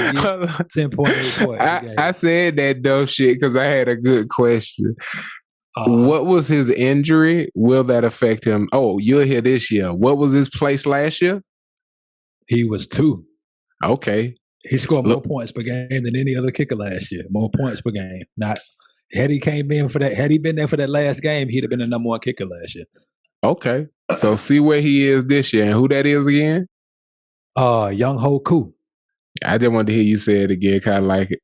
year. 10.8 points. I said that dumb shit because I had a good question. What was his injury? Will that affect him? Oh, you're here this year. What was his place last year? He was 2. Okay. He scored more points per game than any other kicker last year. More points per game. Had he been there for that last game, he'd have been the number 1 kicker last year. Okay. So see where he is this year and who that is again? Young Ho Koo. I just wanted to hear you say it again. Kind of like it.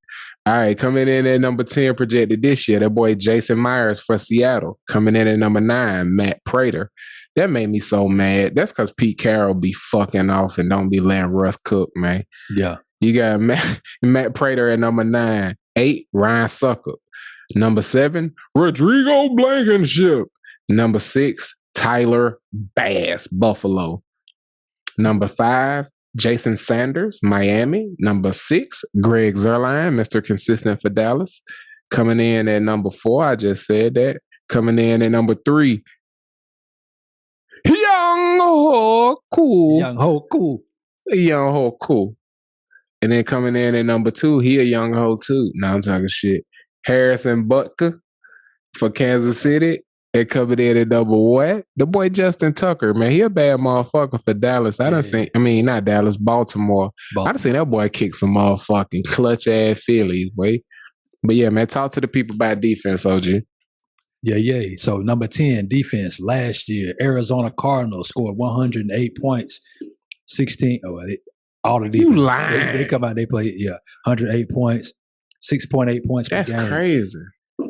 All right, coming in at number 10 projected this year, that boy Jason Myers for Seattle. Coming in at number 9, Matt Prater. That made me so mad. That's because Pete Carroll be fucking off and don't be letting Russ cook, man. Yeah. You got Matt Prater at number 9. 8, Ryan Suckup. Number 7, Rodrigo Blankenship. Number 6, Tyler Bass, Buffalo. Number 5, Jason Sanders, Miami. Number 6, Greg Zuerlein, Mr. Consistent for Dallas. Coming in at number 4, I just said that. Coming in at number 3, Young Ho Koo. And then coming in at number 2, he a Young Ho too. Now I'm talking shit. Harrison Butker. for Kansas City. And coming in at number what? The boy Justin Tucker, man, he a bad motherfucker for Dallas. Not Dallas, Baltimore. I done seen that boy kick some motherfucking clutch ass Phillies, boy. But yeah, man, talk to the people about defense, OG. Yeah. So number 10, defense. Last year, Arizona Cardinals scored 108 points, 16. All the defense. You lying. They come out, they play, 108 points, 6.8 points per game. That's crazy.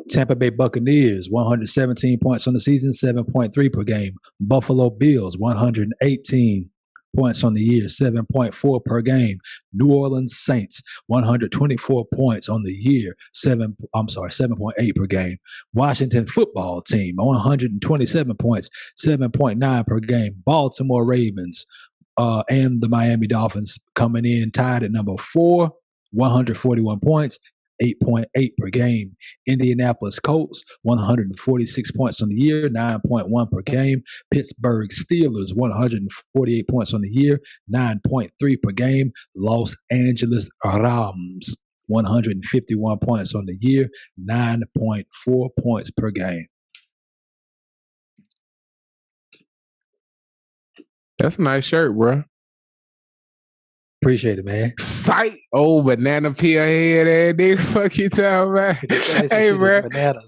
Tampa Bay Buccaneers, 117 points on the season, 7.3 per game. Buffalo Bills, 118 points on the year, 7.4 per game. New Orleans Saints, 124 points on the year, 7.8 per game. Washington Football Team, 127 points, 7.9 per game. Baltimore Ravens and the Miami Dolphins coming in tied at number 4, 141 points, 8.8 per game. Indianapolis Colts, 146 points on the year, 9.1 per game. Pittsburgh Steelers, 148 points on the year, 9.3 per game. Los Angeles Rams, 151 points on the year, 9.4 points per game. That's a nice shirt, bro. Appreciate it, man. Sight. Oh, banana peel head ass nigga. Fuck you talking about? Hey, bro.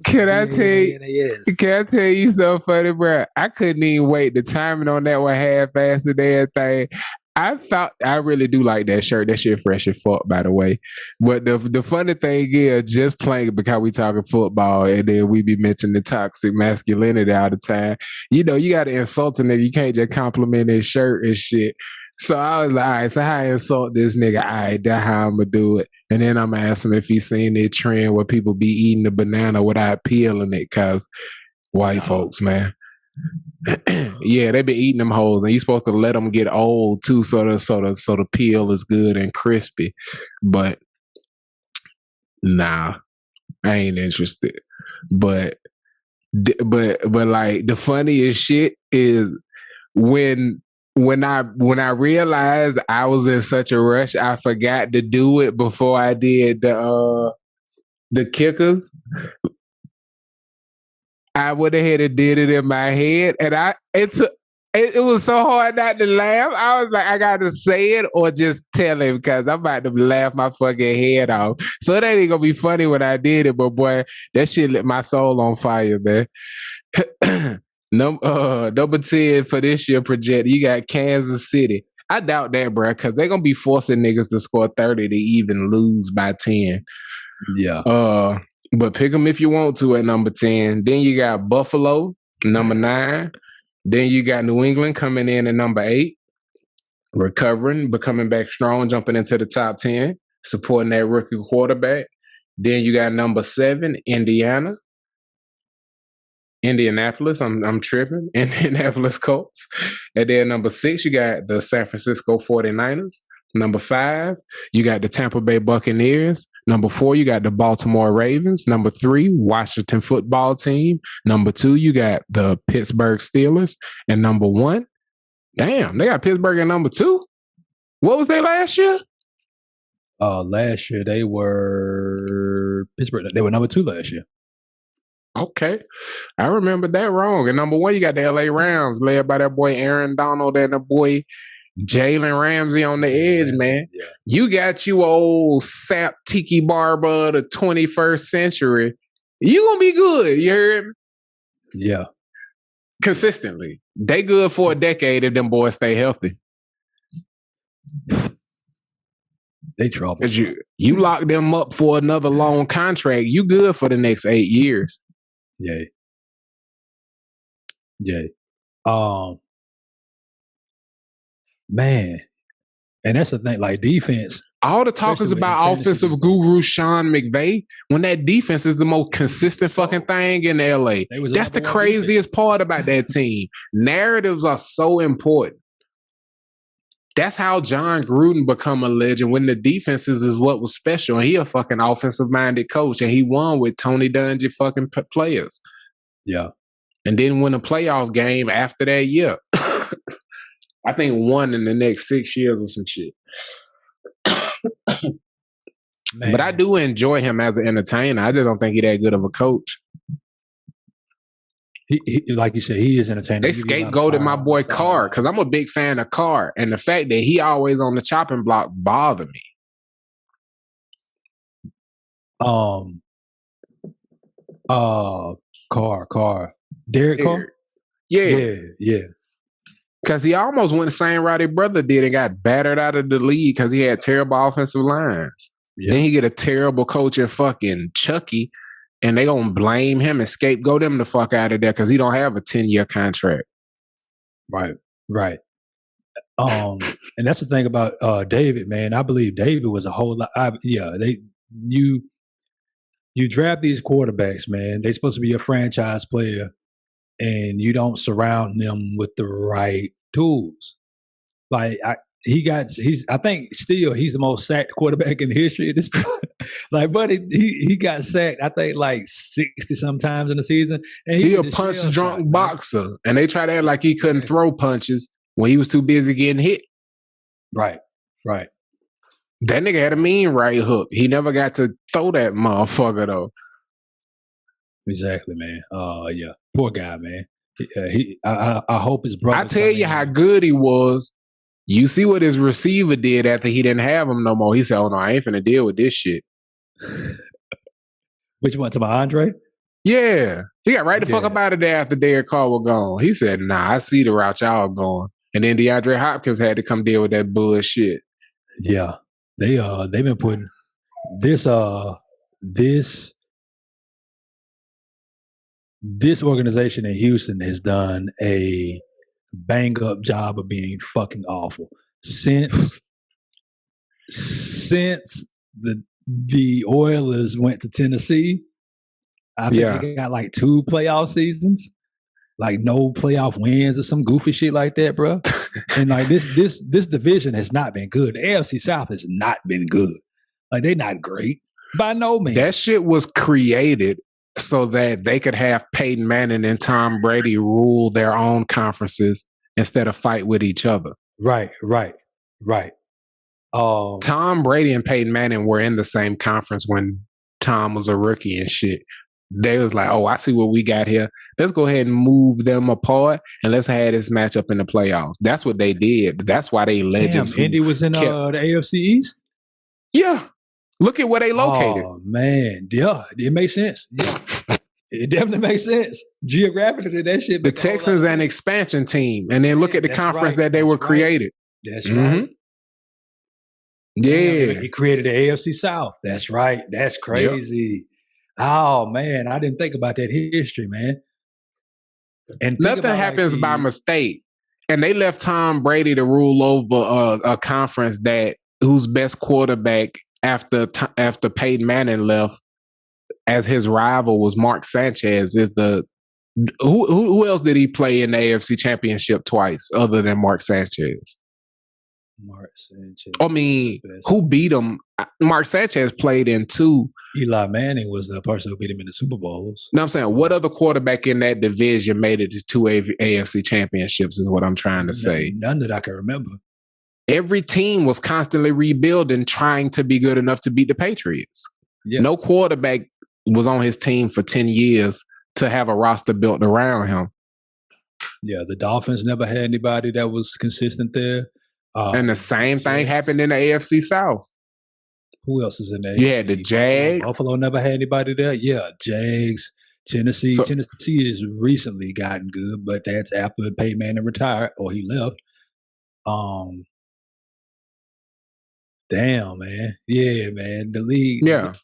Can I tell you something funny, bro? I couldn't even wait. The timing on that one half-assed and everything. I really do like that shirt. That shit fresh as fuck, by the way. But the funny thing is, just playing because we talking football and then we be mentioning the toxic masculinity all the time. You know, you got to insult a nigga. You can't just compliment his shirt and shit. So I was like, all right, so how I insult this nigga? All right, that's how I'm going to do it. And then I'm going to ask him if he's seen that trend where people be eating the banana without peeling it because white folks, man. Yeah, they be eating them hoes, and you supposed to let them get old too, so the peel is good and crispy. But nah, I ain't interested. But like the funniest shit is when I realized I was in such a rush, I forgot to do it before I did the kickers. I went ahead and did it in my head, and it was so hard not to laugh. I was like, I got to say it or just tell him because I'm about to laugh my fucking head off. So it ain't gonna be funny when I did it, but boy, that shit lit my soul on fire, man. Number 10 for this year projected, you got Kansas City. I doubt that, bro, because they're gonna be forcing niggas to score 30 to even lose by 10. Yeah. But pick them if you want to at number 10. Then you got Buffalo, number 9. Then you got New England coming in at number 8. Recovering, becoming back strong, jumping into the top 10, supporting that rookie quarterback. Then you got number 7, Indianapolis, I'm tripping. Indianapolis Colts. And then number 6, you got the San Francisco 49ers. Number 5, you got the Tampa Bay Buccaneers. Number 4, you got the Baltimore Ravens. Number 3, Washington Football Team. Number 2, you got the Pittsburgh Steelers. And number 1, damn, they got Pittsburgh at number 2. What was they last year? Last year they were Pittsburgh. They were number 2 last year. Okay. I remember that wrong. And number 1, you got the LA Rams led by that boy Aaron Donald and the boy Jalen Ramsey on the edge, man. Yeah. You got you old sap tiki barber of the 21st century. You gonna be good, you heard me? Yeah. Consistently. They good for a decade if them boys stay healthy. They trouble. Cause you lock them up for another long contract, you good for the next 8 years. Yay. Man, and that's the thing, like defense. All the talk is about offensive guru Sean McVay when that defense is the most consistent fucking thing in LA. That's the craziest part about that team. Narratives are so important. That's how John Gruden become a legend when the defenses is what was special. And he a fucking offensive-minded coach, and he won with Tony Dungy fucking players. Yeah. And then win a playoff game after that year. I think 1 in the next 6 years or some shit. But I do enjoy him as an entertainer. I just don't think he's that good of a coach. He like you said, he is entertaining. They scapegoated my boy Carr because I'm a big fan of Carr, and the fact that he always on the chopping block bothered me. Derek Carr? Yeah. Because he almost went the same route his brother did and got battered out of the league because he had terrible offensive lines. Then he get a terrible coach in fucking Chucky, and they gonna blame him and scapegoat him the fuck out of there because he don't have a 10-year contract. Right. And that's the thing about David, man. I believe David was a whole lot. You draft these quarterbacks, man. They're supposed to be a franchise player, and you don't surround them with the right tools. Like I think still he's the most sacked quarterback in the history of this. Like, buddy, he got sacked, I think, like 60 sometimes in the season. And he a punch drunk boxer, and they try to act like he couldn't throw punches when he was too busy getting hit. Right. That nigga had a mean right hook. He never got to throw that motherfucker though. Exactly, man. Yeah, poor guy, man. I hope his brother. I tell you how good he was. You see what his receiver did after he didn't have him no more. He said, "Oh no, I ain't finna deal with this shit." Which one, to my Andre? Yeah, he got right the fuck up out of there after Derek Carr was gone. He said, "Nah, I see the route y'all going." And then DeAndre Hopkins had to come deal with that bullshit. Yeah, they've been putting this organization in Houston has done a bang up job of being fucking awful since the Oilers went to Tennessee. I think they got like 2 playoff seasons, like no playoff wins or some goofy shit like that, bro. And like this division has not been good. The AFC South has not been good. Like they're not great by no means. That shit was created so that they could have Peyton Manning and Tom Brady rule their own conferences instead of fight with each other. Right. Tom Brady and Peyton Manning were in the same conference when Tom was a rookie and shit. They was like, "Oh, I see what we got here. Let's go ahead and move them apart and let's have this matchup in the playoffs." That's what they did. That's why they legends. Damn, Indy was in the AFC East? Yeah. Look at where they located. Oh, man. Yeah, it makes sense. Yeah. It definitely makes sense. Geographically, that shit. The Texans an expansion team. And then look at the conference that they were created. That's right. Yeah. He created the AFC South. That's right. That's crazy. Yep. Oh, man. I didn't think about that history, man. And nothing happens by mistake. And they left Tom Brady to rule over a conference whose best quarterback after Peyton Manning left as his rival was Mark Sanchez. Who else did he play in the AFC Championship twice other than Mark Sanchez? Mark Sanchez. I mean, who beat him? Mark Sanchez played in 2. Eli Manning was the person who beat him in the Super Bowls. No, I'm saying, what other quarterback in that division made it to 2 AFC championships is what I'm trying to say. None that I can remember. Every team was constantly rebuilding, trying to be good enough to beat the Patriots. Yeah. No quarterback was on his team for 10 years to have a roster built around him. Yeah, the Dolphins never had anybody that was consistent there. And the same thing happened in the AFC South. Who else is in there? You had the Jags. Buffalo never had anybody there. Yeah, Jags. Tennessee. Tennessee has recently gotten good, but that's after Peyton Manning retired or he left. Damn, man. Yeah, man. The league. Yeah.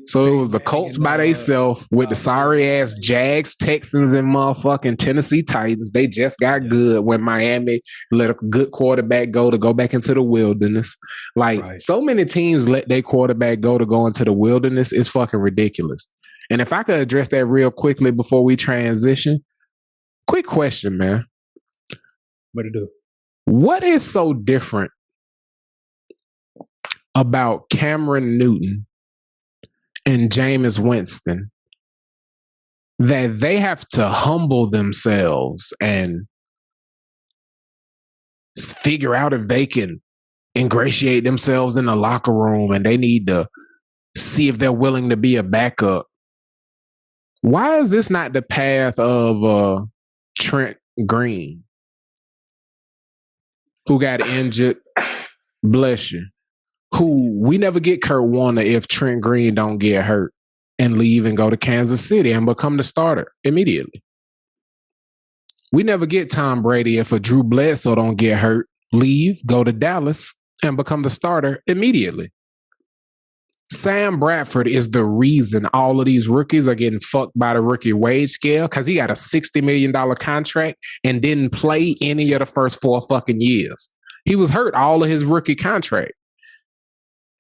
So it was the Colts by themselves with the sorry ass Jags, Texans, and motherfucking Tennessee Titans. They just got good when Miami let a good quarterback go back into the wilderness. So many teams let their quarterback go into the wilderness. It's fucking ridiculous. And if I could address that real quickly before we transition, quick question, man. What to do? What is so different about Cameron Newton and Jameis Winston that they have to humble themselves and figure out if they can ingratiate themselves in the locker room and they need to see if they're willing to be a backup Why is this not the path of Trent Green, who got injured? Bless you. Who we never get Kurt Warner if Trent Green don't get hurt and leave and go to Kansas City and become the starter immediately. We never get Tom Brady if a Drew Bledsoe don't get hurt, leave, go to Dallas, and become the starter immediately. Sam Bradford is the reason all of these rookies are getting fucked by the rookie wage scale because he got a $60 million contract and didn't play any of the first 4 fucking years. He was hurt all of his rookie contract.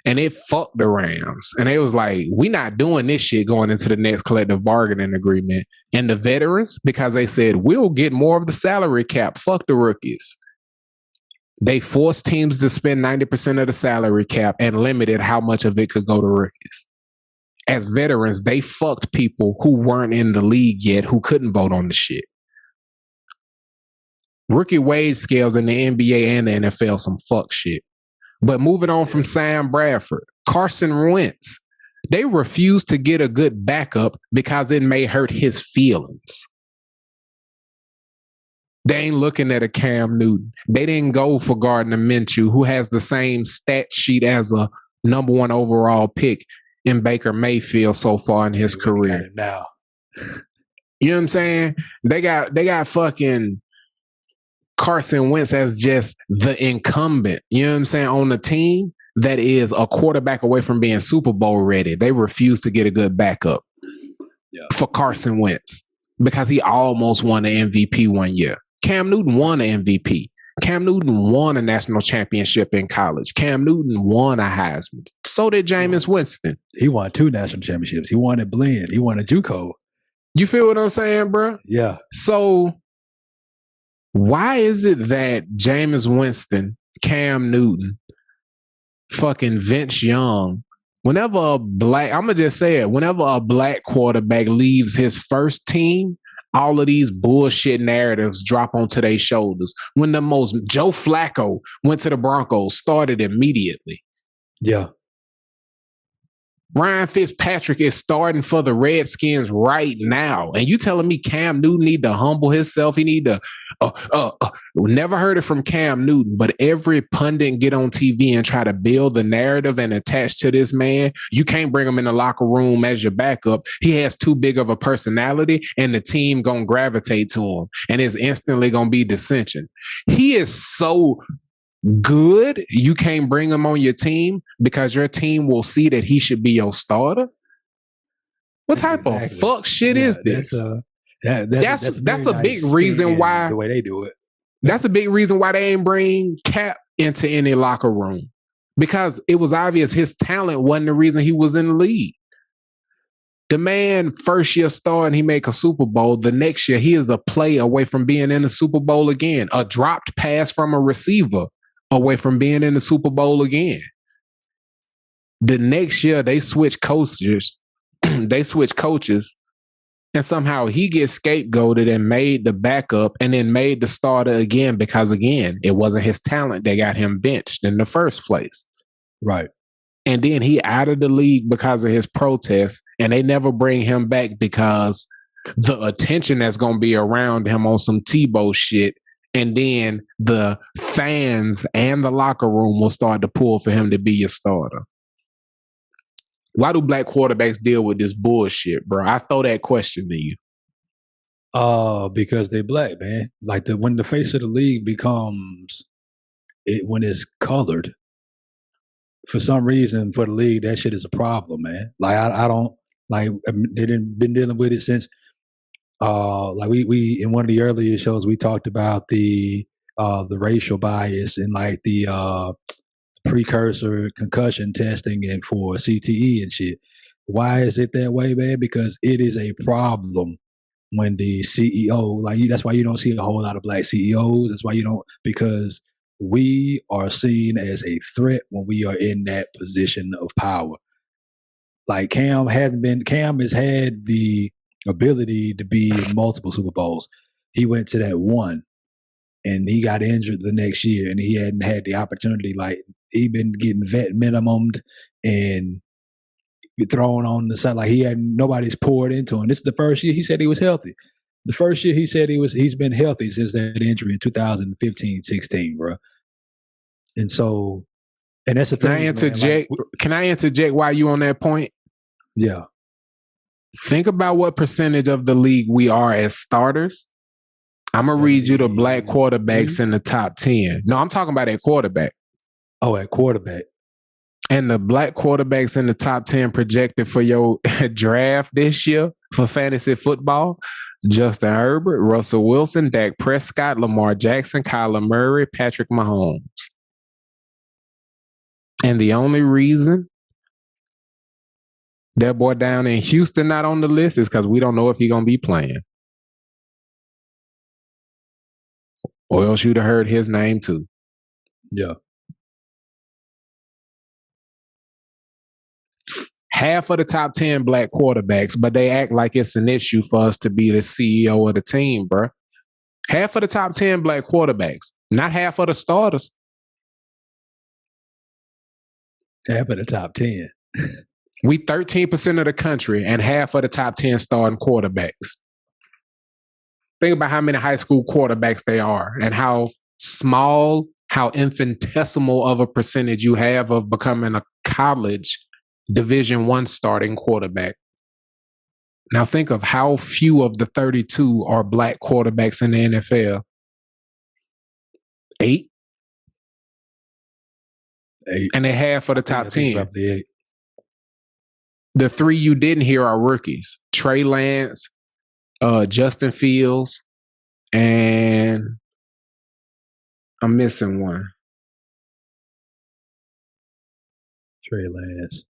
And it fucked the Rams. And they was like, we not doing this shit going into the next collective bargaining agreement. And the veterans, because they said, we'll get more of the salary cap. Fuck the rookies. They forced teams to spend 90% of the salary cap and limited how much of it could go to rookies. As veterans, they fucked people who weren't in the league yet, who couldn't vote on the shit. Rookie wage scales in the NBA and the NFL, some fuck shit. But moving on from Sam Bradford, Carson Wentz, they refused to get a good backup because it may hurt his feelings. They ain't looking at a Cam Newton. They didn't go for Gardner Minshew, who has the same stat sheet as a number 1 overall pick in Baker Mayfield so far in his career. Now, you know what I'm saying? They got fucking Carson Wentz as just the incumbent, you know what I'm saying, on the team that is a quarterback away from being Super Bowl ready. They refuse to get a good backup for Carson Wentz because he almost won the MVP one year. Cam Newton won an MVP. Cam Newton won a national championship in college. Cam Newton won a Heisman. So did Jameis Winston. He won 2 national championships. He won at Blinn. He won at JUCO. You feel what I'm saying, bro? Yeah. So why is it that Jameis Winston, Cam Newton, fucking Vince Young, whenever I'm going to just say it, whenever a black quarterback leaves his first team, all of these bullshit narratives drop onto their shoulders. When Joe Flacco went to the Broncos, started immediately. Yeah. Ryan Fitzpatrick is starting for the Redskins right now. And you telling me Cam Newton need to humble himself? He need to, never heard it from Cam Newton, but every pundit get on TV and try to build the narrative and attach to this man. You can't bring him in the locker room as your backup. He has too big of a personality and the team gonna gravitate to him. And it's instantly gonna be dissension. He is so good, you can't bring him on your team because your team will see that he should be your starter. What type of fuck shit is this? That's a big reason why the way they do it. That's a big reason why they ain't bring Cap into any locker room, because it was obvious his talent wasn't the reason he was in the league. The man first year starting, he make a Super Bowl. The next year, he is a play away from being in the Super Bowl again. A dropped pass from a receiver away from being in the Super Bowl again. The next year, they switch coaches. And somehow he gets scapegoated and made the backup and then made the starter again because, again, it wasn't his talent that got him benched in the first place. Right. And then he out of the league because of his protests, and they never bring him back because the attention that's going to be around him on some Tebow shit. And then the fans and the locker room will start to pull for him to be your starter. Why do black quarterbacks deal with this bullshit, bro? I throw that question to you. Because they black, man. Like when the face of the league becomes when it's colored, for some reason for the league, that shit is a problem, man. Like I don't like they didn't been dealing with it since. Like we in one of the earlier shows we talked about the racial bias and like the precursor concussion testing and for CTE and shit. Why is it that way, man? Because it is a problem when the CEO, that's why you don't see a whole lot of black CEOs. That's why you don't, because we are seen as a threat when we are in that position of power. Like Cam has had the ability to be in multiple Super Bowls. He went to that one and he got injured the next year and he hadn't had the opportunity. Like he been getting vet minimumed and thrown on the side, like nobody's poured into him. This is the first year he said he was healthy. The first year he said he's been healthy since that injury in 2015-16, bro. And so, and that's the thing. Can I interject while you on that point? Yeah. Think about what percentage of the league we are as starters. I'm going to read you the black quarterbacks in the top 10. No, I'm talking about at quarterback. Oh, at quarterback. And the black quarterbacks in the top 10 projected for your draft this year for fantasy football: Justin Herbert, Russell Wilson, Dak Prescott, Lamar Jackson, Kyler Murray, Patrick Mahomes. And the only reason that boy down in Houston not on the list is because we don't know if he's going to be playing. Or else you'd have heard his name too. Yeah. Half of the top 10 black quarterbacks, but they act like it's an issue for us to be the CEO of the team, bro. Half of the top 10 black quarterbacks, not half of the starters. Half of the top 10. We 13% of the country and half of the top 10 starting quarterbacks. Think about how many high school quarterbacks they are and how small, how infinitesimal of a percentage you have of becoming a college Division I starting quarterback. Now think of how few of the 32 are black quarterbacks in the NFL. 8? 8. And they're half of the top 10. Roughly 8. The 3 you didn't hear are rookies: Trey Lance, Justin Fields, and I'm missing one. Trey Lance,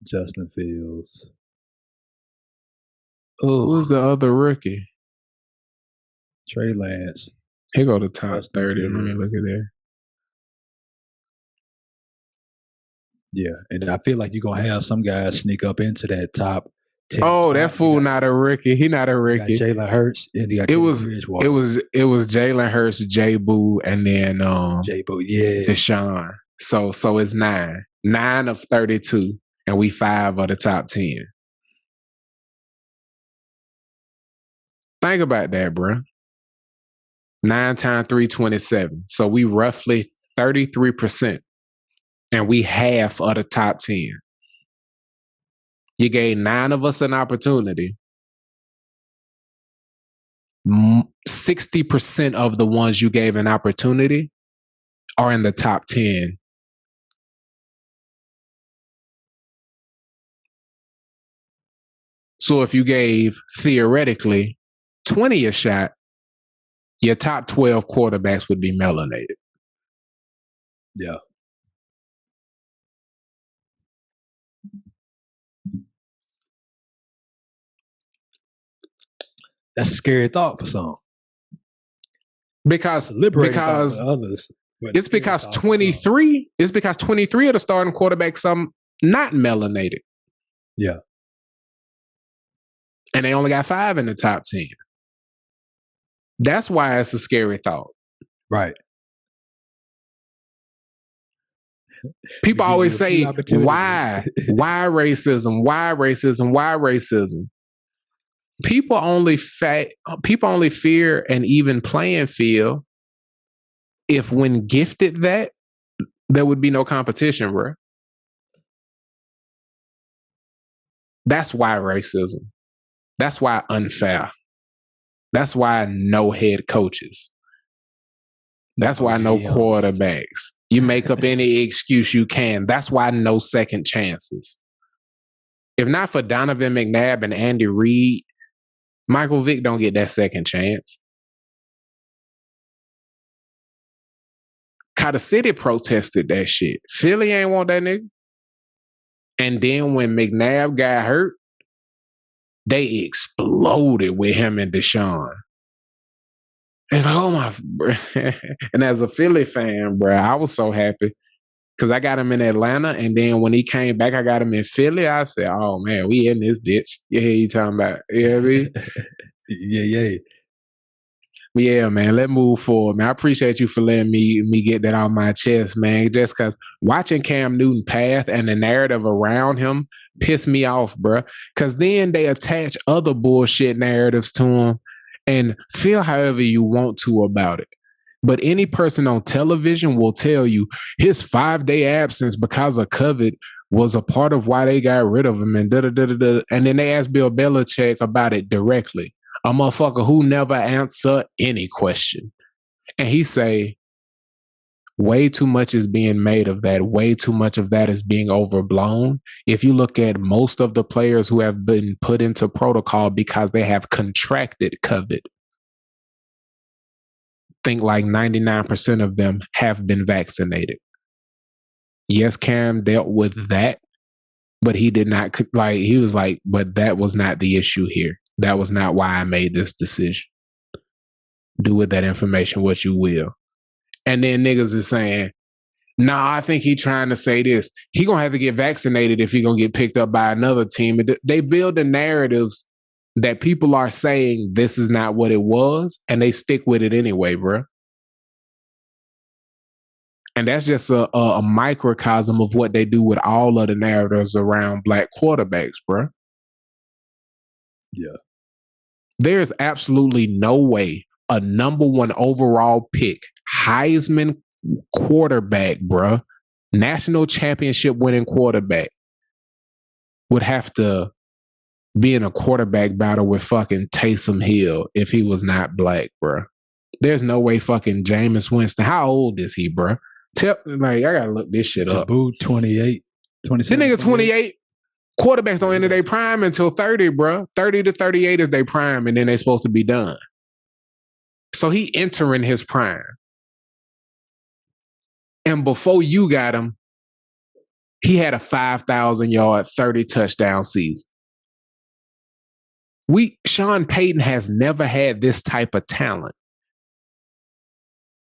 Justin Fields. Who's the other rookie? Trey Lance. He go to top Justin 30. Fields. Let me look at that. Yeah, and I feel like you're going to have some guys sneak up into that top 10. Oh, that fool not a rookie. He not a rookie. Jalen Hurts. And It was Jalen Hurts, J. Boo, and then J. Boo, yeah. Deshaun. So it's 9. 9 of 32, and we 5 of the top 10. Think about that, bro. 9 times 3, 27. So we roughly 33%. And we half of the top 10. You gave 9 of us an opportunity. 60% of the ones you gave an opportunity are in the top 10. So if you gave, theoretically, 20 a shot, your top 12 quarterbacks would be melanated. Yeah. That's a scary thought for some. Because others. It's because 23 of the starting quarterbacks some not melanated. Yeah. And they only got 5 in the top 10. That's why it's a scary thought. Right. People always say, why? Why racism? Why racism? Why racism? People only fear an even playing field if when gifted that, there would be no competition, bro. That's why racism. That's why unfair. That's why no head coaches. That's why no quarterbacks. You make up any excuse you can. That's why no second chances. If not for Donovan McNabb and Andy Reid, Michael Vick don't get that second chance. Carter City protested that shit. Philly ain't want that nigga. And then when McNabb got hurt, they exploded with him and Deshaun. It's like, oh my. And as a Philly fan, bro, I was so happy because I got him in Atlanta. And then when he came back, I got him in Philly. I said, oh man, we in this bitch. You hear you talking about? You know what I mean? Yeah. Yeah, man, let's move forward, man. I appreciate you for letting me get that off my chest, man. Just because watching Cam Newton path and the narrative around him pissed me off, bro. Because then they attach other bullshit narratives to him and feel however you want to about it. But any person on television will tell you his 5-day absence because of COVID was a part of why they got rid of him and da-da-da-da-da. And then they asked Bill Belichick about it directly. A motherfucker who never answer any question. And he say, way too much is being made of that. Way too much of that is being overblown. If you look at most of the players who have been put into protocol because they have contracted COVID, think like 99% of them have been vaccinated. Yes, Cam dealt with that, but he did not, like, he was like, but that was not the issue here. That was not why I made this decision. Do with that information what you will. And then niggas is saying, nah, I think he trying to say this. He gonna have to get vaccinated if he gonna get picked up by another team. They build the narratives that people are saying this is not what it was, and they stick with it anyway, bro. And that's just a microcosm of what they do with all of the narratives around black quarterbacks, bro. Yeah. There's absolutely no way a number 1 overall pick, Heisman quarterback, bro, national championship winning quarterback, would have to be in a quarterback battle with fucking Taysom Hill if he was not black, bro. There's no way fucking Jameis Winston. How old is he, bro? I gotta look this shit up. Taboo 28, 27. This nigga 28. Quarterbacks don't enter their prime until 30, bro. 30 to 38 is their prime, and then they're supposed to be done. So he entering his prime. And before you got him, he had a 5,000-yard, 30 touchdown season. Sean Payton has never had this type of talent.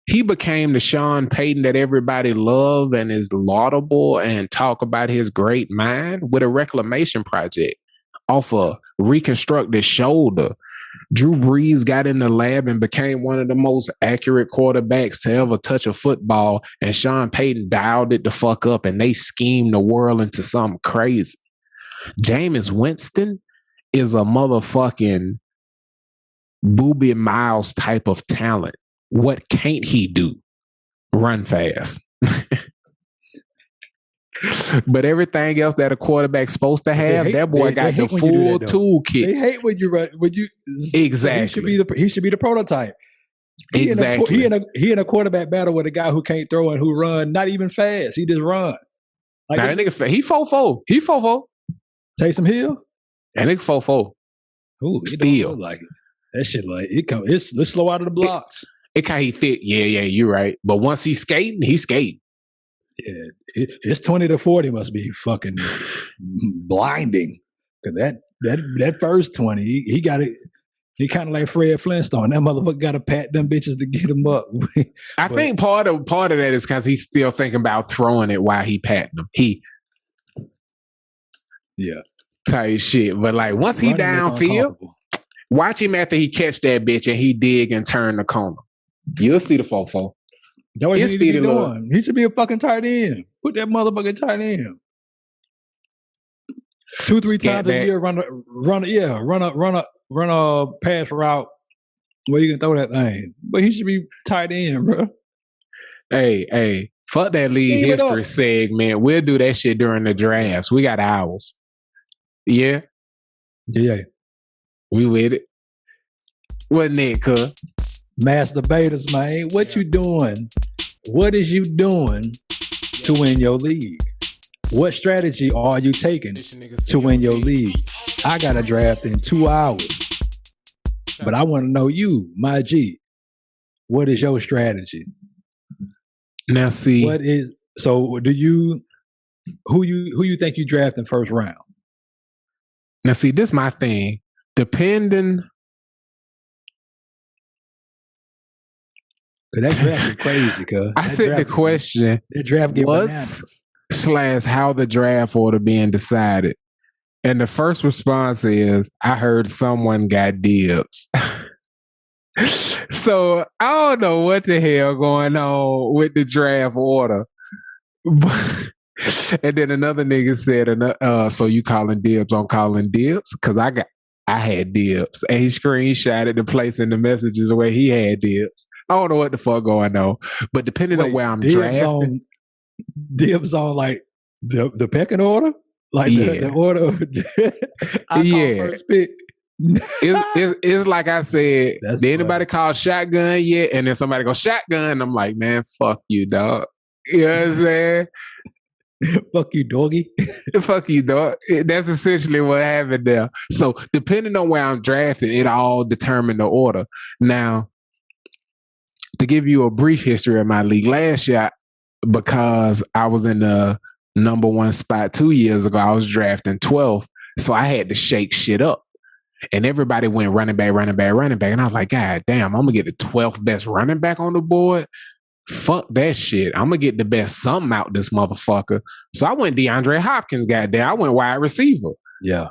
He became the Sean Payton that everybody loved and is laudable and talk about his great mind with a reclamation project off a reconstructed shoulder. Drew Brees got in the lab and became one of the most accurate quarterbacks to ever touch a football, and Sean Payton dialed it the fuck up and they schemed the world into something crazy. Jameis Winston is a motherfucking Boobie Miles type of talent. What can't he do? Run fast. But everything else that a quarterback's supposed to have, that boy got the full toolkit. They hate when you run. Exactly. He should be the prototype. Exactly. He in a quarterback battle with a guy who can't throw and who run not even fast. He just run. Like that nigga, he 4'4". He 4'4". Taysom Hill. That nigga 4'4". Ooh, still like it. That shit like it's slow out of the blocks. It kind of thick. Yeah, you're right. But once he's skating, he's skating. Yeah, his 20 to 40 must be fucking blinding. Cause that first 20, he got it. He kind of like Fred Flintstone. That motherfucker got to pat them bitches to get him up. I think part of that is because he's still thinking about throwing it while he patting them. Type shit. But like once he downfield, watch him after he catch that bitch and he dig and turn the corner. You'll see the 4-4. That's what he should be doing. He should be a fucking tight end. Put that motherfucking tight end. 2-3 times a year, run a pass route where you can throw that thing. But he should be tight end, bro. Hey, fuck that league history segment. We'll do that shit during the drafts. We got hours. Yeah. Yeah. We with it. Wasn't it, cuz? Masturbators, man. What you doing? What is you doing to win your league? What strategy are you taking to win your league? I got a draft in 2 hours. But I want to know you, my G. What is your strategy? Now see. Who you think you draft in first round? Now see, this my thing. Depending. That draft is crazy, cuz. I said the question. That draft get bananas. / how the draft order being decided. And the first response is, I heard someone got dibs. So I don't know what the hell going on with the draft order. And then another nigga said, so you calling dibs on calling dibs? Because I had dibs. And he screenshotted the place in the messages where he had dibs. I don't know what the fuck going on. But depending on where I'm drafted. Dibs on like the pecking order? Like the order. I call first pick. It's like I said, That's did anybody call shotgun yet? And then somebody go shotgun. I'm like, man, fuck you, dog. You know what I'm saying? Fuck you, doggy. Fuck you, dog. That's essentially what happened there. So depending on where I'm drafted, it all determined the order. Now, to give you a brief history of my league last year, because I was in the number one spot 2 years ago, I was drafting 12th. So I had to shake shit up. And everybody went running back. And I was like, God damn, I'm going to get the 12th best running back on the board. Fuck that shit. I'm going to get the best something out this motherfucker. So I went DeAndre Hopkins, goddamn. I went wide receiver. Yeah.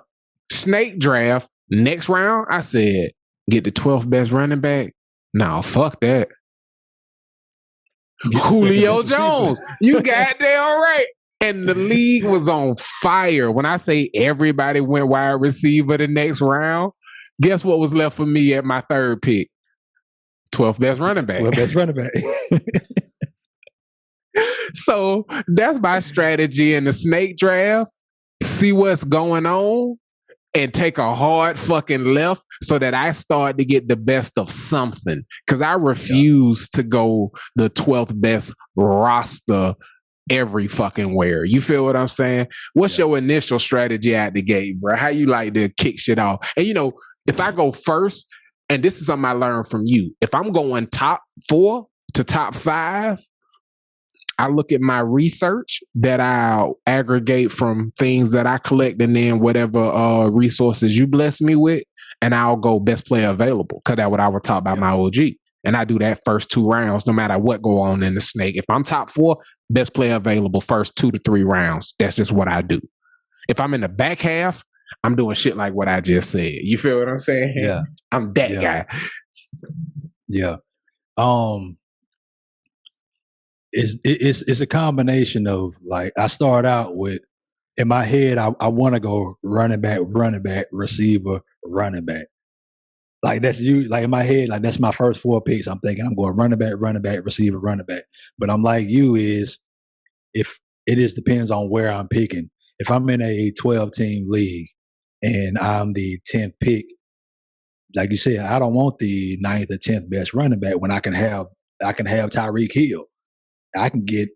Snake draft. Next round, I said, get the 12th best running back. No, fuck that. Julio Jones. You goddamn right. And the league was on fire. When I say everybody went wide receiver the next round, guess what was left for me at my third pick? 12th best running back. 12th best running back. So that's my strategy in the snake draft. See what's going on and take a hard fucking left so that I start to get the best of something. Because I refuse to go the 12th best roster every fucking where. You feel what I'm saying? What's your initial strategy out the gate, bro? How you like to kick shit off? And you know, if I go first, and this is something I learned from you, if I'm going top 4 to top 5, I look at my research that I'll aggregate from things that I collect and then whatever resources you bless me with, and I'll go best player available, because that's what I was taught by my OG. And I do that first 2 rounds, no matter what go on in the snake. If I'm top 4, best player available first 2 to 3 rounds. That's just what I do. If I'm in the back half, I'm doing shit like what I just said. You feel what I'm saying? Yeah. I'm that guy. Yeah. It's a combination of, like, I start out with, in my head, I want to go running back, receiver, running back. Like, that's you. Like, in my head, like, that's my first 4 picks. I'm thinking I'm going running back, receiver, running back. But I'm like you is, if it is depends on where I'm picking. If I'm in a 12-team league and I'm the 10th pick, like you said, I don't want the 9th or 10th best running back when I can have Tyreek Hill. I can get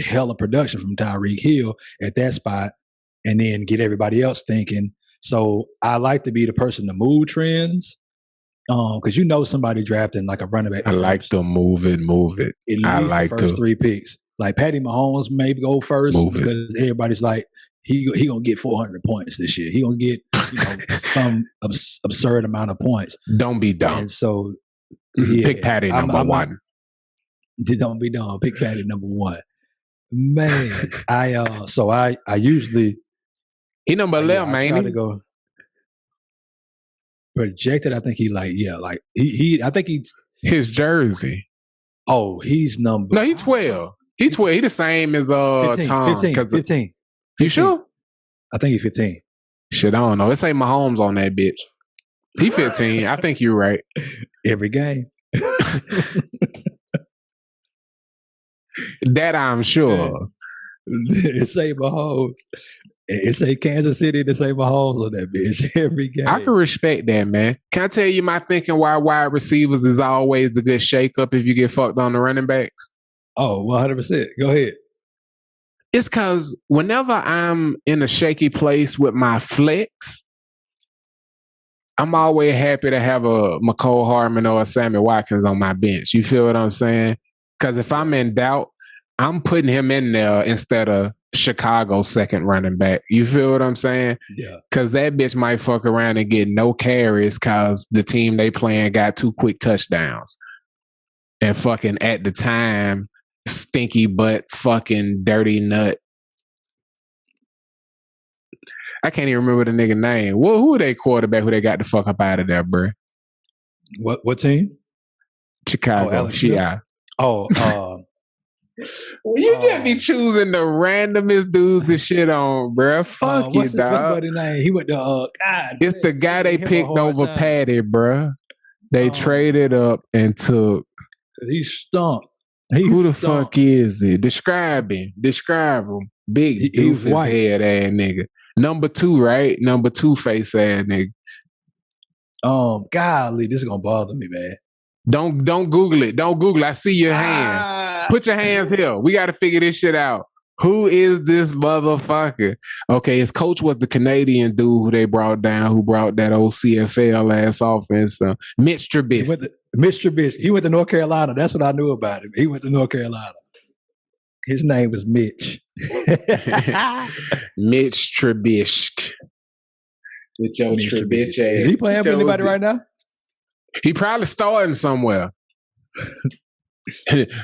hella production from Tyreek Hill at that spot, and then get everybody else thinking. So I like to be the person to move trends, because you know somebody drafting like a running back. I like to move it. At least the first 3 picks. Like Patty Mahomes maybe go first because everybody's like, he gonna get 400 points this year. He gonna get some absurd amount of points. Don't be dumb. And so pick Patty number 1. Don't be dumb. Pick Patty number 1. Man, I usually he number 11, man. I try to go projected. I think he he I think he's his jersey. Oh, he's number. No, he's 12. He's 12. He the same as 15, Tom. 15. You sure? I think he's 15. Shit, I don't know. It ain't Mahomes on that bitch. He 15. I think you're right. Every game. That I'm sure. It say Mahomes. It say Kansas City. It say Mahomes on that bitch every game. I can respect that, man. Can I tell you my thinking why wide receivers is always the good shake-up if you get fucked on the running backs? Oh, 100%. Go ahead. It's because whenever I'm in a shaky place with my flex, I'm always happy to have a McCole Hardman or a Sammy Watkins on my bench. You feel what I'm saying? Because if I'm in doubt, I'm putting him in there instead of Chicago's second running back. You feel what I'm saying? Yeah. Because that bitch might fuck around and get no carries because the team they playing got 2 quick touchdowns. And fucking at the time, stinky butt fucking dirty nut. I can't even remember the nigga name. Well, who are they quarterback who they got the fuck up out of there, bro? What team? Chicago. Alex Smith? Well, you just be choosing the randomest dudes to shit on, bruh. Fuck you, dog. What's buddy name? He went to God. It's the guy they picked over Patty, bruh. They traded up and took. He stunk. Who the fuck is it? Describe him. Big doofus head ass nigga. Number 2, right? Number 2 face ass nigga. Golly, this is gonna bother me, man. Don't Google it. Don't Google it. I see your hands. Put your hands here. We got to figure this shit out. Who is this motherfucker? Okay, his coach was the Canadian dude who they brought down, who brought that old CFL ass offense. Mitch Trubisky. He went to North Carolina. That's what I knew about him. He went to North Carolina. His name was Mitch. Mitch Trubisky. With your Trubisky. Is he playing for anybody right now? He probably starting somewhere.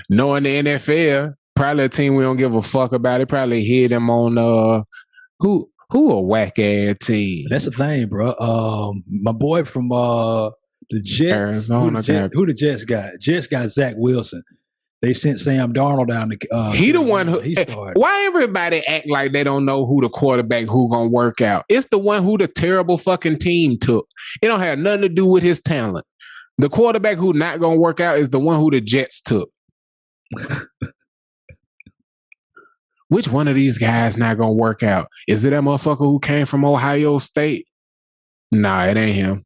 Knowing the NFL, probably a team we don't give a fuck about. It probably hit him on who a whack ass team. That's the thing, bro. My boy from the Jets. Arizona. Who the Jets got? Jets got Zach Wilson. They sent Sam Darnold down to he the one who why everybody act like they don't know who the quarterback who gonna work out. It's the one who the terrible fucking team took. It don't have nothing to do with his talent. The quarterback who not gonna work out is the one who the Jets took. Which one of these guys not gonna work out? Is it that motherfucker who came from Ohio State? Nah, it ain't him.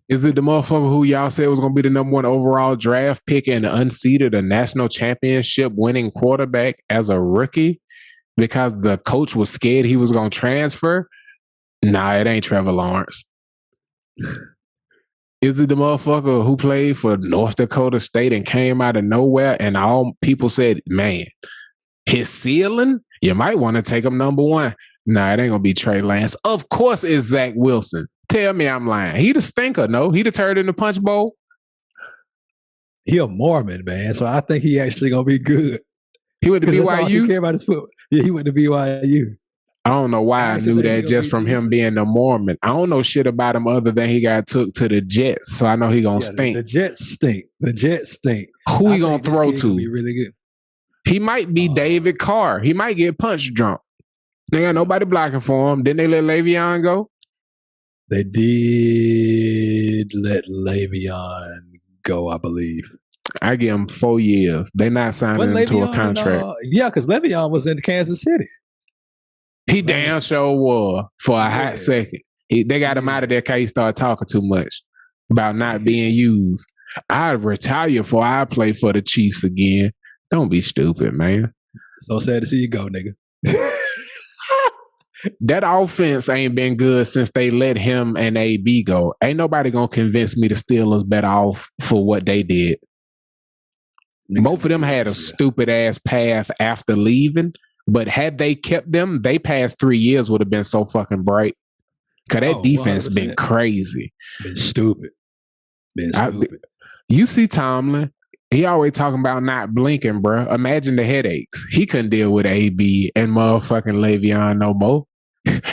Is it the motherfucker who y'all said was gonna be the number 1 overall draft pick and unseated a national championship winning quarterback as a rookie because the coach was scared he was gonna transfer? Nah, it ain't Trevor Lawrence. Is it the motherfucker who played for North Dakota State and came out of nowhere and all people said, man, his ceiling, you might want to take him number 1. Nah, it ain't gonna be Trey Lance. Of course it's Zach Wilson. Tell me I'm lying. He the stinker, no? He the turd in the punch bowl? He a Mormon, man, so I think he actually gonna be good. He went to BYU? He care about his foot. Yeah, he went to BYU. I don't know why I knew that just from him being a Mormon. I don't know shit about him other than he got took to the Jets, so I know he gonna stink. The Jets stink. Who he gonna throw to? Be really good. He might be David Carr. He might get punch drunk. They got nobody blocking for him. Didn't they let Le'Veon go? They did let Le'Veon go, I believe. I give him 4 years. They not signing him to a contract. Yeah, because Le'Veon was in Kansas City. He damn sure was for a hot second. They got him out of there because he started talking too much about not being used. I'd retire before I play for the Chiefs again. Don't be stupid, man. So sad to see you go, nigga. That offense ain't been good since they let him and AB go. Ain't nobody gonna convince me the Steelers better off for what they did. Both of them had a stupid ass path after leaving, but had they kept them, they past 3 years would have been so fucking bright. Cause that defense 100%. Been crazy. Been stupid. You see Tomlin, he always talking about not blinking, bro. Imagine the headaches. He couldn't deal with AB and motherfucking Le'Veon no more.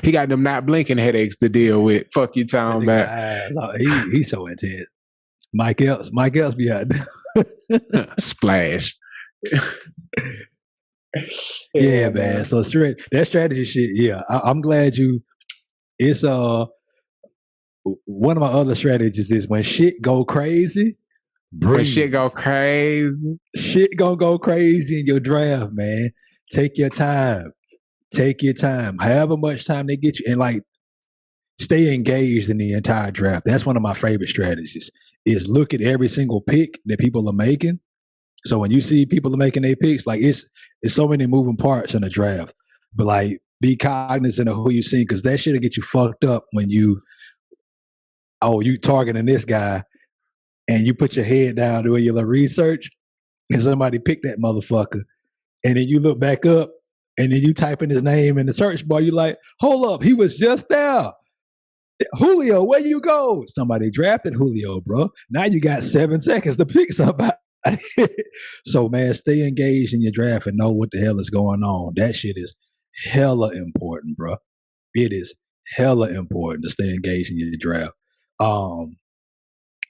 He got them not blinking headaches to deal with. Fuck you, Tom. He's so intense. Mike Else be out there. Splash. Yeah, man. So that strategy shit. Yeah, I'm glad you. It's one of my other strategies is when shit go crazy. When shit go crazy, shit gonna go crazy in your draft, man. Take your time. However much time they get you, and stay engaged in the entire draft. That's one of my favorite strategies. Is look at every single pick that people are making. So when you see people are making their picks, it's so many moving parts in the draft. But be cognizant of who you see, because that shit'll get you fucked up when you targeting this guy. And you put your head down doing your little research, and somebody picked that motherfucker. And then you look back up, and then you type in his name in the search bar. You're like, hold up, he was just there. Julio, where you go? Somebody drafted Julio, bro. Now you got 7 seconds to pick somebody. So, man, stay engaged in your draft and know what the hell is going on. That shit is hella important, bro. It is hella important to stay engaged in your draft. and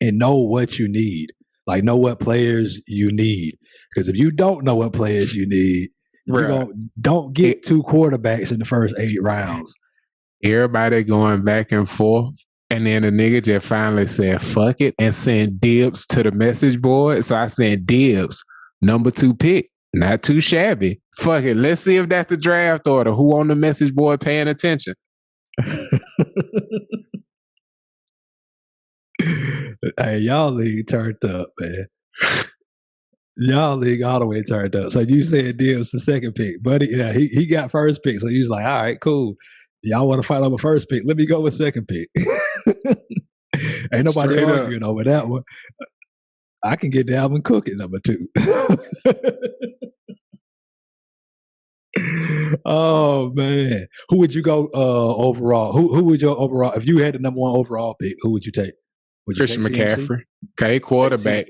know what you need. Like, know what players you need. Because if you don't know what players you need, don't get 2 quarterbacks in the first 8 rounds. Everybody going back and forth. And then the nigga just finally said, fuck it, and sent dibs to the message board. So I sent dibs, number 2 pick. Not too shabby. Fuck it. Let's see if that's the draft order. Who on the message board paying attention? Hey, y'all league turned up, man. Y'all league all the way turned up. So you said Dibs the second pick. Buddy, yeah, he got first pick. So he was like, all right, cool. Y'all want to fight over first pick? Let me go with second pick. Ain't nobody Straight arguing over that one. I can get Dalvin Cook at number 2. Oh man, who would you go overall? Who would your overall? If you had the number 1 overall pick, who would you take? Would you Christian take McCaffrey. Okay, quarterback.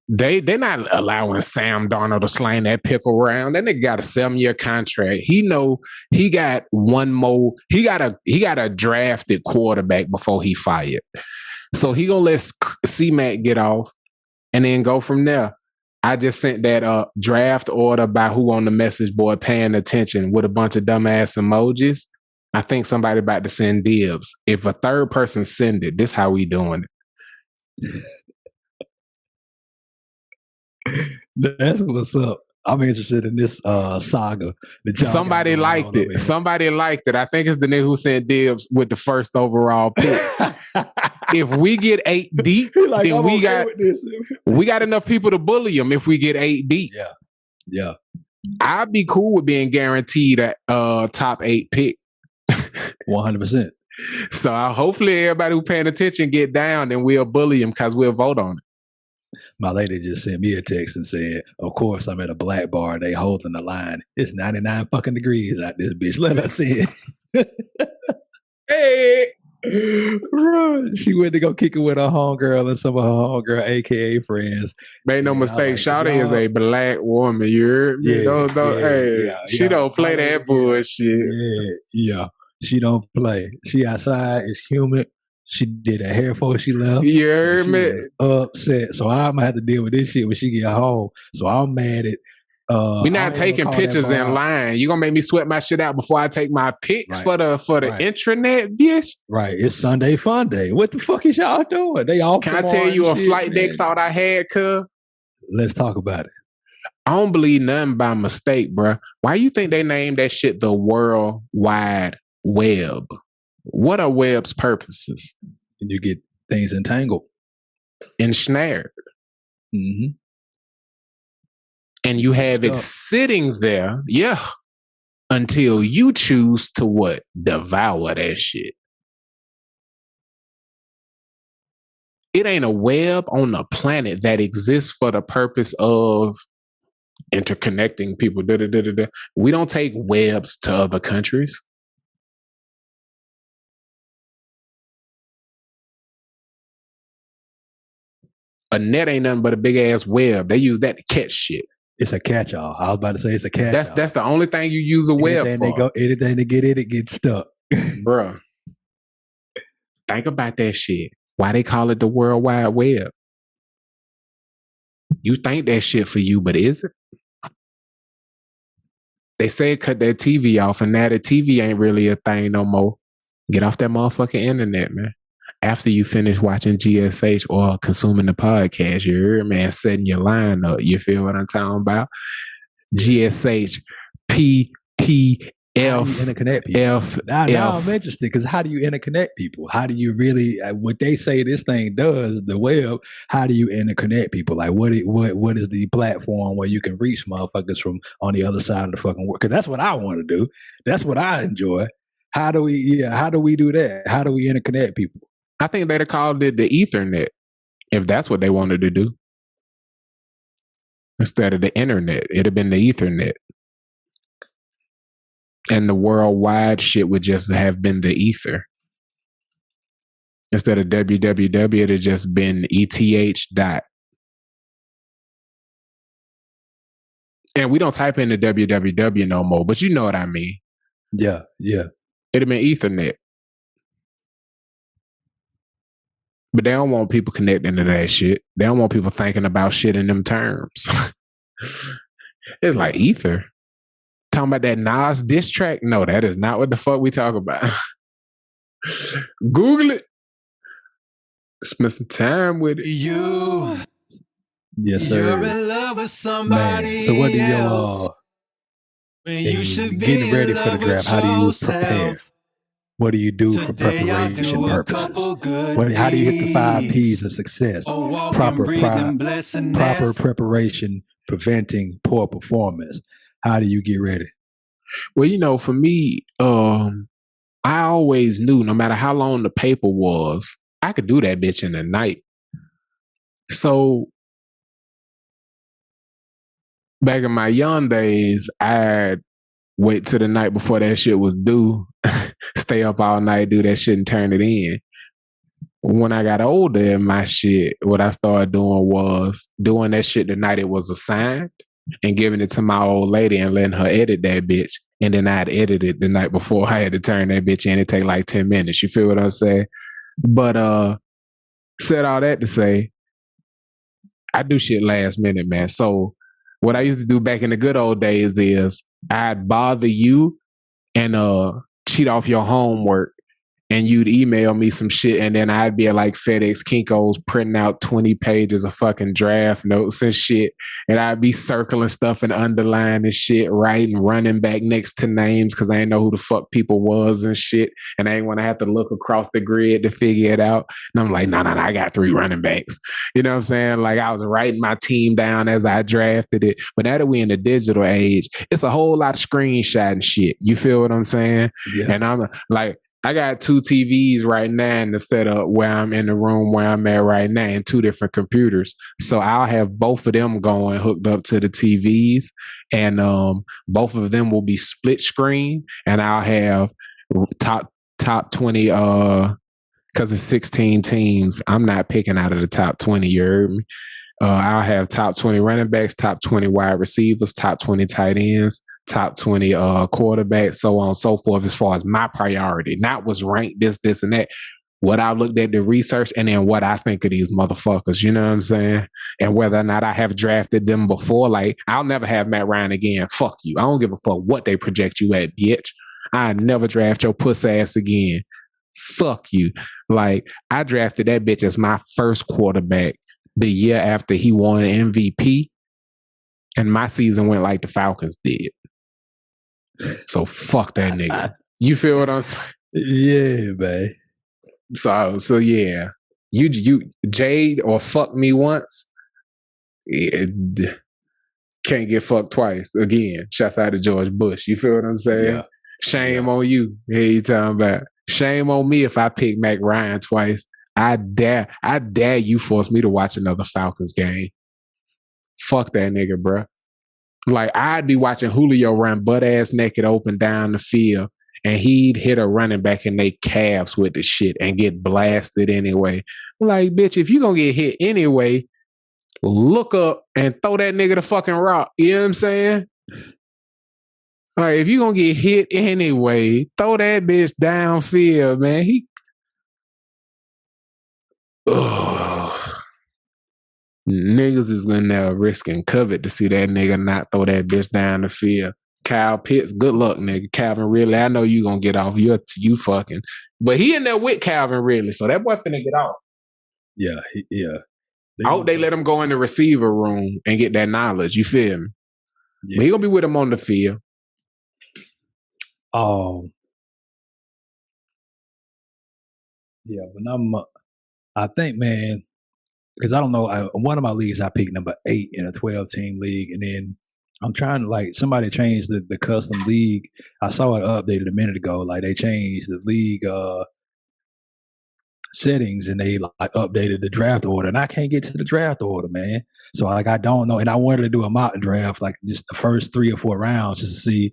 They're not allowing Sam Darnold to slang that pick around. That nigga got a 7-year contract. He know he got one more. He got a drafted quarterback before he fired. So he gonna let C-Mac get off and then go from there. I just sent that draft order by who on the message board paying attention with a bunch of dumbass emojis. I think somebody about to send dibs. If a third person send it, this how we doing it. That's what's up. I'm interested in this saga. Somebody liked it. Somebody liked it. I think it's the nigga who sent dibs with the first overall pick. If we get 8 deep, like, then we got enough people to bully them if we get 8 deep. Yeah. I'd be cool with being guaranteed a top 8 pick. 100%. So hopefully everybody who paying attention get down and we'll bully them because we'll vote on it. My lady just sent me a text and said, of course, I'm at a black bar. They holding the line. It's 99 fucking degrees out this bitch. Let us in. Hey. She went to go kick it with her homegirl and some of her homegirl, AKA friends. Made no mistake, Shawty is a black woman. You heard me? She don't play that bullshit. Yeah. She don't play. She outside. It's humid. She did her hair before she left. You heard me? Upset. So I'm gonna have to deal with this shit when she get home. So I'm mad at. We're not taking pictures in line. You gonna make me sweat my shit out before I take my pics for the intranet, bitch? Right. It's Sunday fun day. What the fuck is y'all doing? They all. Can I tell you a flight deck thought I had, cuz? Let's talk about it. I don't believe nothing by mistake, bruh. Why you think they named that shit the World Wide Web? What are web's purposes? And you get things entangled. Ensnared. Mm-hmm. And you have it sitting there, until you choose to what? Devour that shit. It ain't a web on the planet that exists for the purpose of interconnecting people. We don't take webs to other countries. A net ain't nothing but a big ass web. They use that to catch shit. It's a catch-all. I was about to say it's a catch-all. That's the only thing you use a web for. Anything to get in, it gets stuck. Bruh. Think about that shit. Why they call it the World Wide Web? You think that shit for you, but is it? They say cut that TV off, and now the TV ain't really a thing no more. Get off that motherfucking internet, man. After you finish watching GSH or consuming the podcast, you hear, man, setting your line up. You feel what I'm talking about? GSH, PPFFF. Interconnect people. Now I'm interested because how do you interconnect people? How do you really, what they say this thing does, the web, how do you interconnect people? Like what is the platform where you can reach motherfuckers from on the other side of the fucking world? Because that's what I want to do. That's what I enjoy. How do we do that? How do we interconnect people? I think they'd have called it the Ethernet if that's what they wanted to do. Instead of the internet, it'd have been the Ethernet. And the worldwide shit would just have been the ether. Instead of www, it'd have just been ETH dot. And we don't type in the www no more, but you know what I mean. Yeah. It'd have been Ethernet. But they don't want people connecting to that shit. They don't want people thinking about shit in them terms. It's like ether. Talking about that Nas diss track? No, that is not what the fuck we talk about. Google it. Spend some time with it. Yes, sir. You're in love with somebody Man, so what do else. you getting ready for the draft? How do you prepare? What do you do for preparation purposes? How do you hit the 5 P's of success? Proper preparation, preventing poor performance. How do you get ready? Well, for me, I always knew no matter how long the paper was, I could do that bitch in the night. So back in my young days, I'd wait till the night before that shit was due, stay up all night, do that shit and turn it in. When I got older in my shit, what I started doing was doing that shit the night it was assigned and giving it to my old lady and letting her edit that bitch. And then I'd edit it the night before I had to turn that bitch in. It take like 10 minutes. You feel what I'm saying? But said all that to say, I do shit last minute, man. So what I used to do back in the good old days is I'd bother you and cheat off your homework, and you'd email me some shit, and then I'd be at like FedEx Kinko's printing out 20 pages of fucking draft notes and shit, and I'd be circling stuff and underlining shit, writing, running back next to names because I didn't know who the fuck people was and shit, and I didn't want to have to look across the grid to figure it out. And I'm like, no, I got 3 running backs. You know what I'm saying? Like I was writing my team down as I drafted it. But now that we in the digital age, it's a whole lot of screenshotting shit. You feel what I'm saying? Yeah. And I'm like, I got 2 TVs right now in the setup where I'm in the room where I'm at right now, and 2 different computers. So I'll have both of them going hooked up to the TVs, and both of them will be split screen, and I'll have top 20 because it's 16 teams. I'm not picking out of the top 20, you heard me? I'll have top 20 running backs, top 20 wide receivers, top 20 tight ends, top 20 quarterbacks, so on and so forth, as far as my priority. Not what's ranked this, and that. What I looked at the research, and then what I think of these motherfuckers, you know what I'm saying? And whether or not I have drafted them before. Like, I'll never have Matt Ryan again. Fuck you. I don't give a fuck what they project you at, bitch. I never draft your puss ass again. Fuck you. Like, I drafted that bitch as my first quarterback the year after he won an MVP, and my season went like the Falcons did. So fuck that nigga. You feel what I'm saying? Yeah, man. So yeah. You Jade or fuck me once, can't get fucked twice again. Shouts out to George Bush. You feel what I'm saying? Yeah. Shame on you. Here you talking about. Shame on me if I pick Mac Ryan twice. I dare you force me to watch another Falcons game. Fuck that nigga, bruh. Like, I'd be watching Julio run butt ass naked open down the field, and he'd hit a running back in they calves with the shit and get blasted anyway. Like, bitch, if you gonna get hit anyway, look up and throw that nigga the fucking rock. You know what I'm saying? Like, if you gonna get hit anyway, throw that bitch downfield, man. Niggas is gonna now risk and covet to see that nigga not throw that bitch down the field. Kyle Pitts, good luck, nigga. Calvin Ridley, I know you gonna get off. You fucking. But he in there with Calvin Ridley, so that boy finna get off. Yeah, yeah. I hope they let him go in the receiver room and get that knowledge. You feel me? Yeah. But he gonna be with him on the field. Yeah, but I think, man, because I don't know, one of my leagues I picked number 8 in a 12-team league, and then I'm trying to, like, somebody changed the custom league. I saw it updated a minute ago. Like, they changed the league settings, and they like updated the draft order, and I can't get to the draft order, man. So like, I don't know, and I wanted to do a mock draft, like just the first 3 or 4 rounds, just to see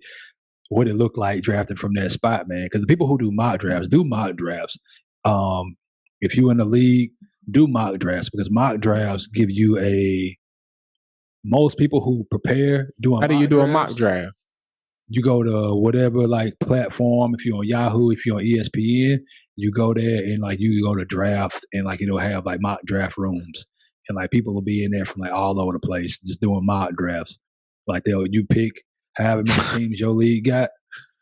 what it looked like drafted from that spot, man. Because the people who do mock drafts. If you're in the league, do mock drafts, because mock drafts give you most people who prepare doing. How do you do a mock draft? You go to whatever like platform. If you're on Yahoo, if you're on ESPN, You go there and like you go to draft and like it'll have like mock draft rooms and like people will be in there from like all over the place just doing mock drafts. Like you pick however many teams your league got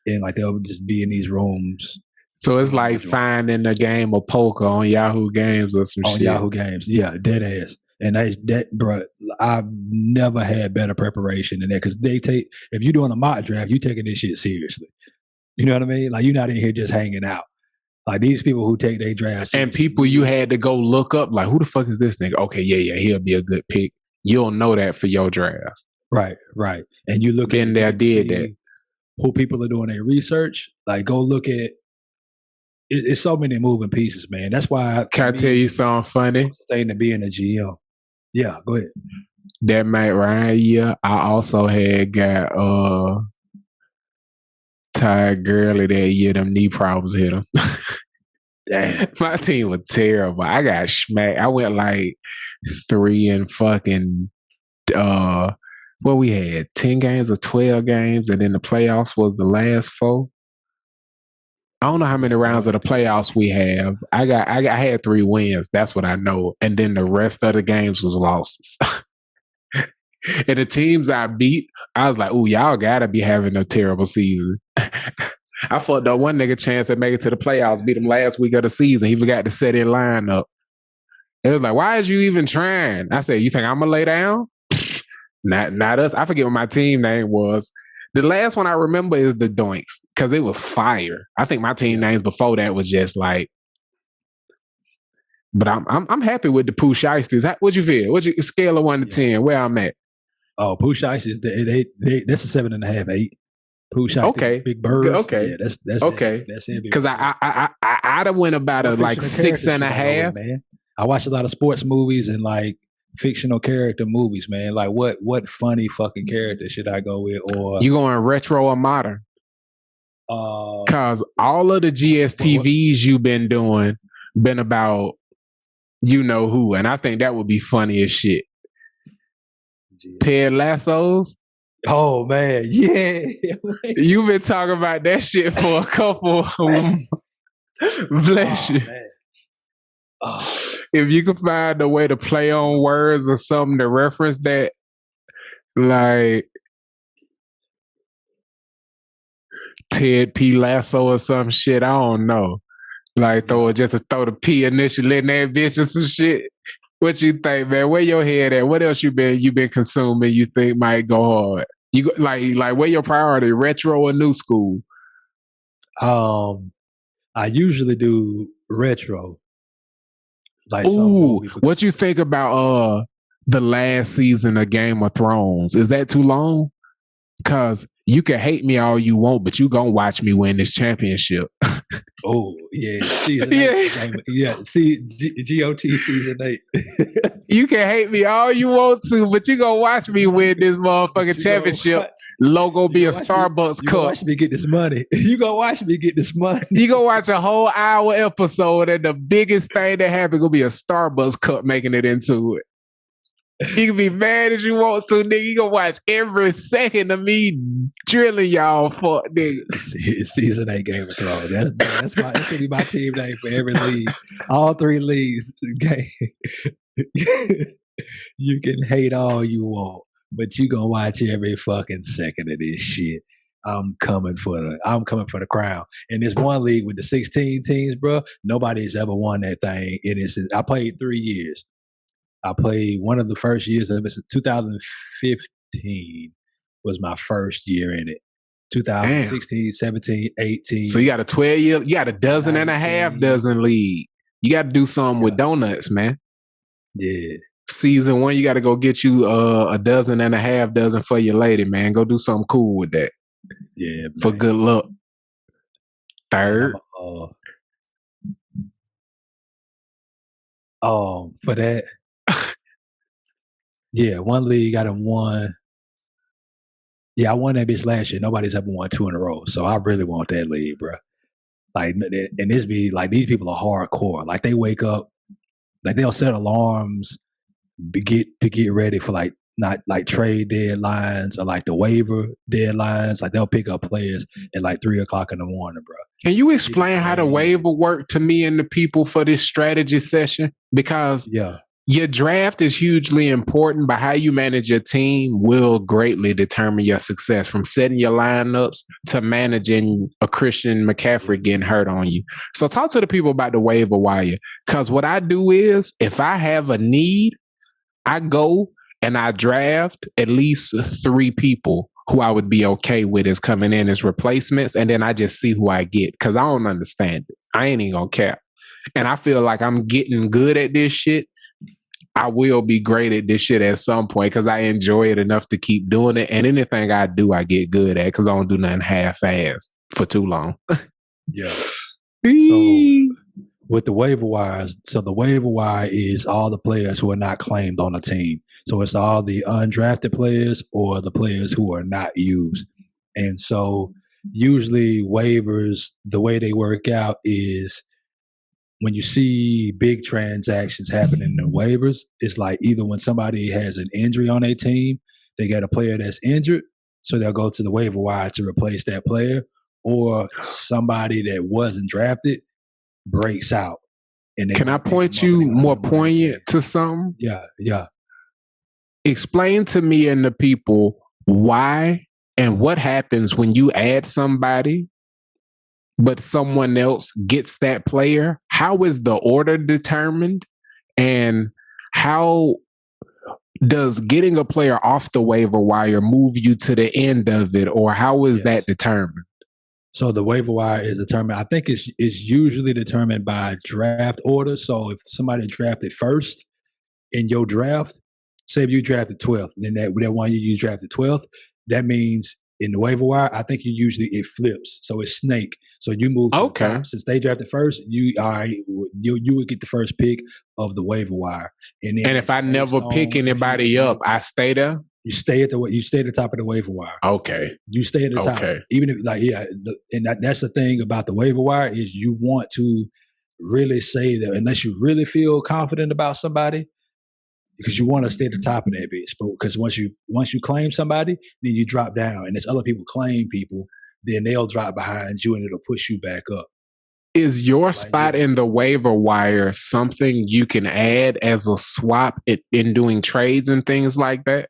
and like they'll just be in these rooms. So it's like finding a game of poker on Yahoo Games or some shit. On Yahoo Games, yeah, dead ass. And that, bro, I've never had better preparation than that because if you're doing a mock draft, you taking this shit seriously. You know what I mean? Like you're not in here just hanging out. Like these people who take their drafts. And people you had to go look up, like, who the fuck is this nigga? Okay, yeah, he'll be a good pick. You'll know that for your draft. Right. And you look at that. Who people are doing their research. Like go look at it's so many moving pieces, man. That's why Can I tell you something funny? Staying to be in a GM. Yeah, go ahead. That Matt Ryan year, I also had got Ty Gurley that year, them knee problems hit him. Damn. My team was terrible. I got smacked. I went like 3 and fucking what we had 10 games or 12 games, and then the playoffs was the last 4. I don't know how many rounds of the playoffs we have. I had 3 wins. That's what I know, and then the rest of the games was losses. And the teams I beat, I was like, "Ooh, y'all gotta be having a terrible season." I thought that one nigga chance at making it to the playoffs beat him last week of the season. He forgot to set in lineup. It was like, why is you even trying? I said, you think I'm gonna lay down? Not us. I forget what my team name was. The last one I remember is the Doinks because it was fire. I think my team names before that was just like. But I'm happy with the Pooh Shiesties. What you feel? What's your scale of 1 to 10? Where I'm at? Oh, Pooh Shiesties. That's a 7.5, 8. Pooh Shiesties. Okay. Big Birds. Okay. Yeah, that's okay. That's it. Because I'd have went about a like 6.5. Man, I watch a lot of sports movies and like fictional character movies, man. Like what funny fucking character should I go with? Or you going retro or modern? Cause all of the GSTVs you've been doing been about you know who, and I think that would be funny as shit. Ted Lasso's. Oh man, yeah. You've been talking about that shit for a couple. Bless you. Man. Oh. If you could find a way to play on words or something to reference that, like Ted P. Lasso or some shit, I don't know. Like throw the P initially in that bitch or some shit. What you think, man? Where your head at? What else you been consuming? You think might go hard? You go, like where your priority? Retro or new school? I usually do retro. Like ooh, what you think about the last season of Game of Thrones? Is that too long? Cause you can hate me all you want, but you gonna watch me win this championship. Oh yeah, season 8. Yeah, see GOT season 8. You can hate me all you want to, but you gonna watch me win this motherfucking championship. Logo be a Starbucks cup. You gonna watch me get this money. You gonna watch me get this money. You gonna watch a whole hour episode, and the biggest thing that happened gonna be a Starbucks cup making it into it. You can be mad as you want to, nigga. You gonna watch every second of me drilling y'all, fuck nigga. Season 8 Game of Thrones. That's gonna be my team name for every league. All 3 leagues. You can hate all you want, but you gonna watch every fucking second of this shit. I'm coming for the crown. In this one league with the 16 teams, bro, nobody's ever won that thing. I played 3 years. I played one of the first years of it. 2015 was my first year in it. 2016, 17, 18. So you got a 12-year, you got a dozen 19. And a half dozen league. You got to do something with donuts, man. Yeah. Season 1, you got to go get you a dozen and a half dozen for your lady, man. Go do something cool with that. Yeah. Man. For good luck. Third. For that. Yeah, one league I done won. Yeah, I won that bitch last year. Nobody's ever won 2 in a row. So I really want that league, bro. Like, and this be like, these people are hardcore. Like, they wake up, like, they'll set alarms to get ready for like, not like trade deadlines or like the waiver deadlines. Like, they'll pick up players at like 3 o'clock in the morning, bro. Can you explain how the waiver work to me and the people for this strategy session? Because your draft is hugely important, but how you manage your team will greatly determine your success, from setting your lineups to managing a Christian McCaffrey getting hurt on you. So talk to the people about the waiver wire. Because what I do is, if I have a need, I go and I draft at least 3 people who I would be okay with as coming in as replacements. And then I just see who I get, because I don't understand it. I ain't even gonna cap. And I feel like I'm getting good at this shit. I will be great at this shit at some point because I enjoy it enough to keep doing it. And anything I do, I get good at, because I don't do nothing half-assed for too long. Yeah. So with the waiver wires, so the waiver wire is all the players who are not claimed on a team. So it's all the undrafted players or the players who are not used. And so usually waivers, the way they work out is, when you see big transactions happening in the waivers, it's like either when somebody has an injury on their team, they got a player that's injured, so they'll go to the waiver wire to replace that player, or somebody that wasn't drafted breaks out. And can I point you more poignant to something? Yeah. Explain to me and the people why and what happens when you add somebody but someone else gets that player. How is the order determined? And how does getting a player off the waiver wire move you to the end of it? Or how is that determined? So the waiver wire is determined, I think it's usually determined by draft order. So if somebody drafted first in your draft, say if you drafted 12th, then that 1 year you drafted 12th, that means in the waiver wire, I think it flips. So it's snake. So you move to the top. Since they drafted first, you would get the first pick of the waiver wire. And if I never pick anybody up, I stay there? You stay at the top of the waiver wire. Okay. You stay at the top. Even if that's the thing about the waiver wire, is you want to really say that, unless you really feel confident about somebody, because you want to stay at the top of that bitch. But because once you claim somebody, then you drop down, and as other people claim people, then they'll drop behind you and it'll push you back up. Is your spot in the waiver wire something you can add as a swap in doing trades and things like that?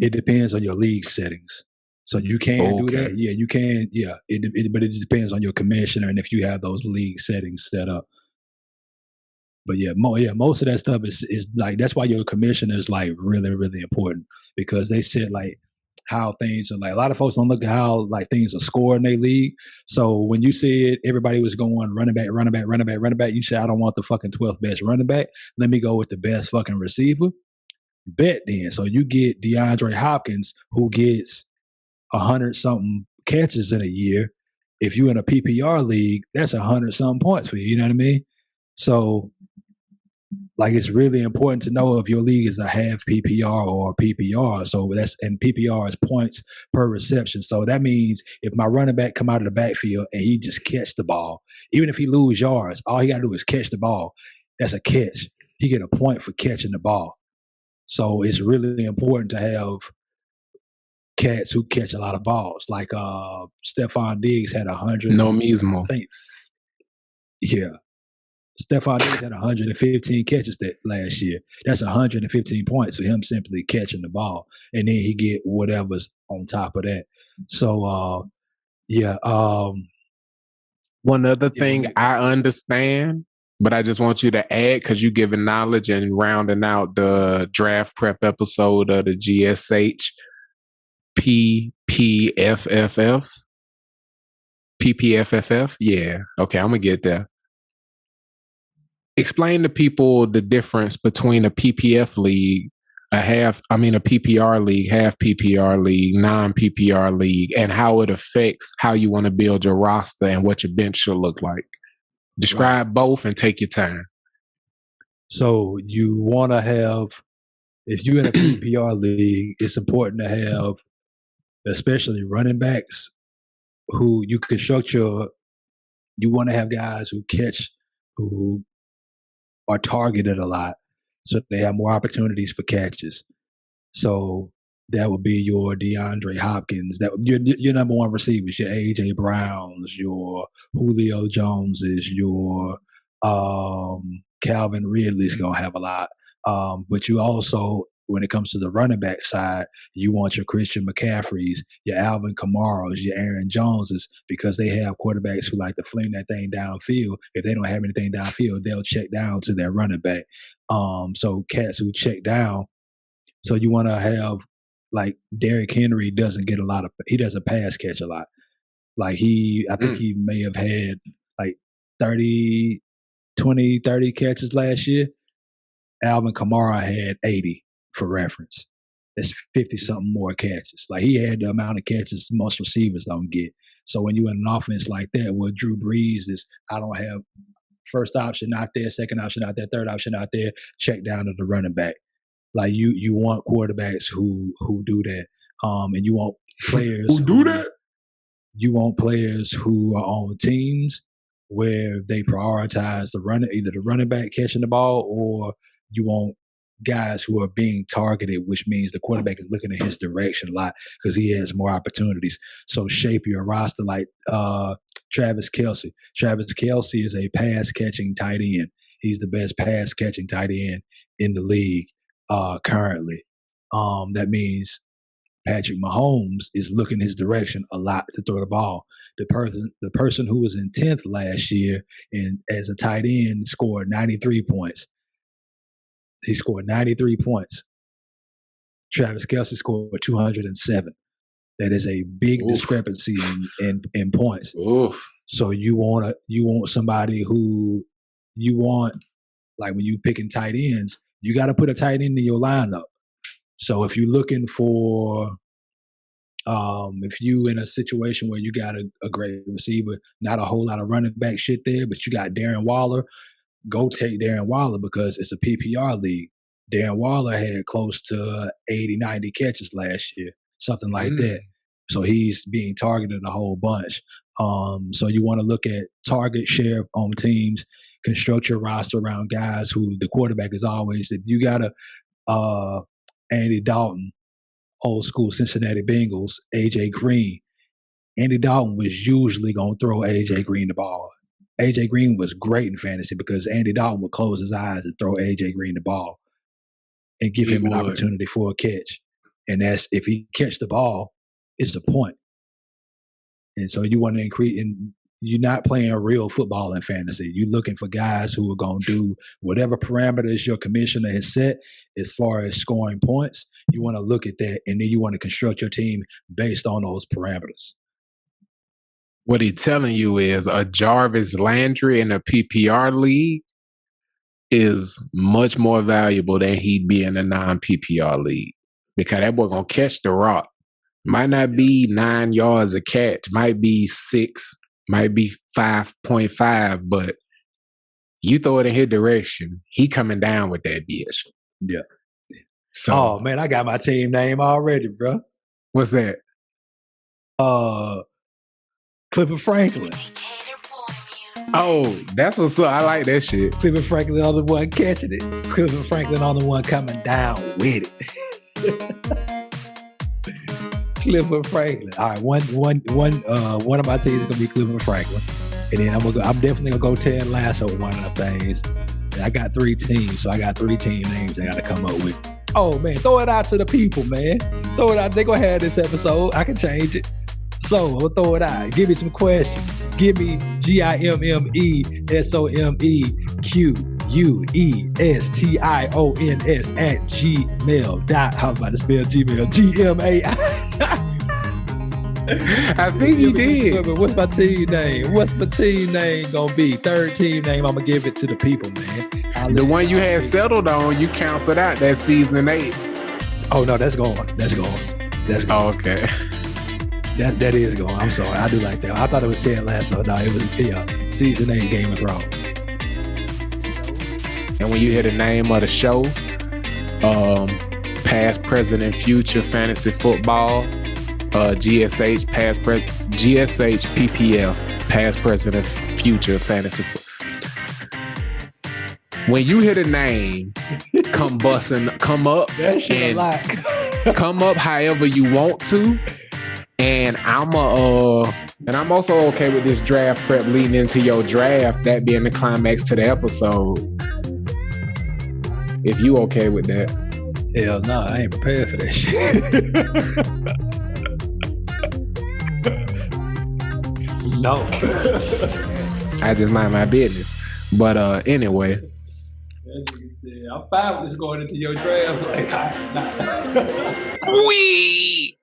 It depends on your league settings. So you can do that. Yeah, you can. Yeah, but it just depends on your commissioner and if you have those league settings set up. But most of that stuff is like, that's why your commissioner is like really, really important, because they said like how things are, like a lot of folks don't look at how like things are scored in their league. So when you said everybody was going running back, you said, I don't want the fucking 12th best running back. Let me go with the best fucking receiver. Bet then. So you get DeAndre Hopkins, who gets 100-something catches in a year. If you're in a PPR league, that's 100-something points for you. You know what I mean? So like, it's really important to know if your league is a half PPR or a PPR. So and PPR is points per reception. So that means if my running back come out of the backfield and he just catch the ball, even if he lose yards, all he got to do is catch the ball. That's a catch. He get a point for catching the ball. So it's really important to have cats who catch a lot of balls. Like Stephon Diggs had 100. No mismo. Yeah. Stephon Diggs had 115 catches that last year. That's 115 points for him simply catching the ball. And then he get whatever's on top of that. So, one other thing I understand, but I just want you to add, because you're giving knowledge and rounding out the draft prep episode of the GSH PPFFF. Yeah. Okay, I'm going to get there. Explain to people the difference between a PPF league, a PPR league, half PPR league, non-PPR league, and how it affects how you want to build your roster and what your bench should look like. Describe both and take your time. So you want to have, if you're in a PPR league, it's important to have, especially running backs, who you can structure. You want to have guys who are targeted a lot, so they have more opportunities for catches. So That would be your DeAndre Hopkins. That your number one receivers, your AJ Browns, your Julio Joneses, your Calvin Ridley's gonna have a lot. But you also, when it comes to the running back side, you want your Christian McCaffreys, your Alvin Kamaras, your Aaron Joneses, because they have quarterbacks who like to fling that thing downfield. If they don't have anything downfield, they'll check down to their running back. So cats who check down. So you want to have, like, Derrick Henry doesn't get he doesn't pass catch a lot. Like I think he may have had like 30 catches last year. Alvin Kamara had 80 for reference. That's 50 something more catches. Like, he had the amount of catches most receivers don't get. So when you're in an offense like that, where Drew Brees is, I don't have first option out there, second option out there, third option out there, check down to the running back. Like, you want quarterbacks who do that. And you want players who do that. You want players who are on teams where they prioritize either the running back catching the ball, or you want guys who are being targeted, which means the quarterback is looking in his direction a lot because he has more opportunities. So shape your roster like Travis Kelce. Travis Kelce is a pass-catching tight end. He's the best pass-catching tight end in the league currently. That means Patrick Mahomes is looking his direction a lot to throw the ball. The person who was in 10th last year and as a tight end scored 93 points. He scored 93 points. Travis Kelce scored 207. That is a big discrepancy in points. Oof. So you want somebody who you want, like when you picking tight ends, you got to put a tight end in your lineup. So if you're looking for, if you in a situation where you got a great receiver, not a whole lot of running back shit there, but you got Darren Waller, go take Darren Waller because it's a PPR league. Darren Waller had close to 80, 90 catches last year, something like that. So he's being targeted a whole bunch. So you want to look at target share on teams, construct your roster around guys who the quarterback is always, if you got a Andy Dalton, old school Cincinnati Bengals, AJ Green, Andy Dalton was usually going to throw AJ Green the ball. AJ Green was great in fantasy because Andy Dalton would close his eyes and throw AJ Green the ball and give him an opportunity for a catch. And that's, if he catch the ball, it's a point. And so you want to increase, and you're not playing real football in fantasy. You're looking for guys who are going to do whatever parameters your commissioner has set as far as scoring points. You want to look at that, and then you want to construct your team based on those parameters. What he's telling you is a Jarvis Landry in a PPR league is much more valuable than he'd be in a non-PPR league, because that boy gonna catch the rock. Might not be 9 yards a catch, might be 6, might be 5.5, but you throw it in his direction, he coming down with that bitch. Yeah. So, oh man, I got my team name already, bro. What's that? Clifford Franklin. Oh, that's what's up. I like that shit. Clifford Franklin on the one catching it. Clifford Franklin on the one coming down with it. Clifford Franklin. All right, one of my teams is gonna be Clifford Franklin, and then I'm definitely gonna go Ted Lasso with one of the things. And I got 3 teams, so I got 3 team names I got to come up with. Oh man, throw it out to the people, man. Throw it out. They gonna have this episode. I can change it. So we'll throw it out. Give me some questions. Give me gimmesomequestions at gmail. I was about to spell Gmail. GMA. I think you did. What's my team name? What's my team name gonna be? 3rd team name. I'm gonna give it to the people, man. The one you had settled on, you canceled out that season 8. Oh no, that's gone. That's gone. That's gone. Oh, okay. That is going. I'm sorry. I do like that. I thought it was Ted Lasso. No, it was season 8 Game of Thrones. And when you hear the name of the show, past, present, and future fantasy football, GSH, GSH, PPF, past, present, and future fantasy football. When you hear the name come up, that shit and a lot. Come up however you want to. And I'm also okay with this draft prep leading into your draft, that being the climax to the episode. If you okay with that. Hell no, I ain't prepared for that shit. No. I just mind my business. But anyway. I'm fine with this going into your draft. Like, Wee!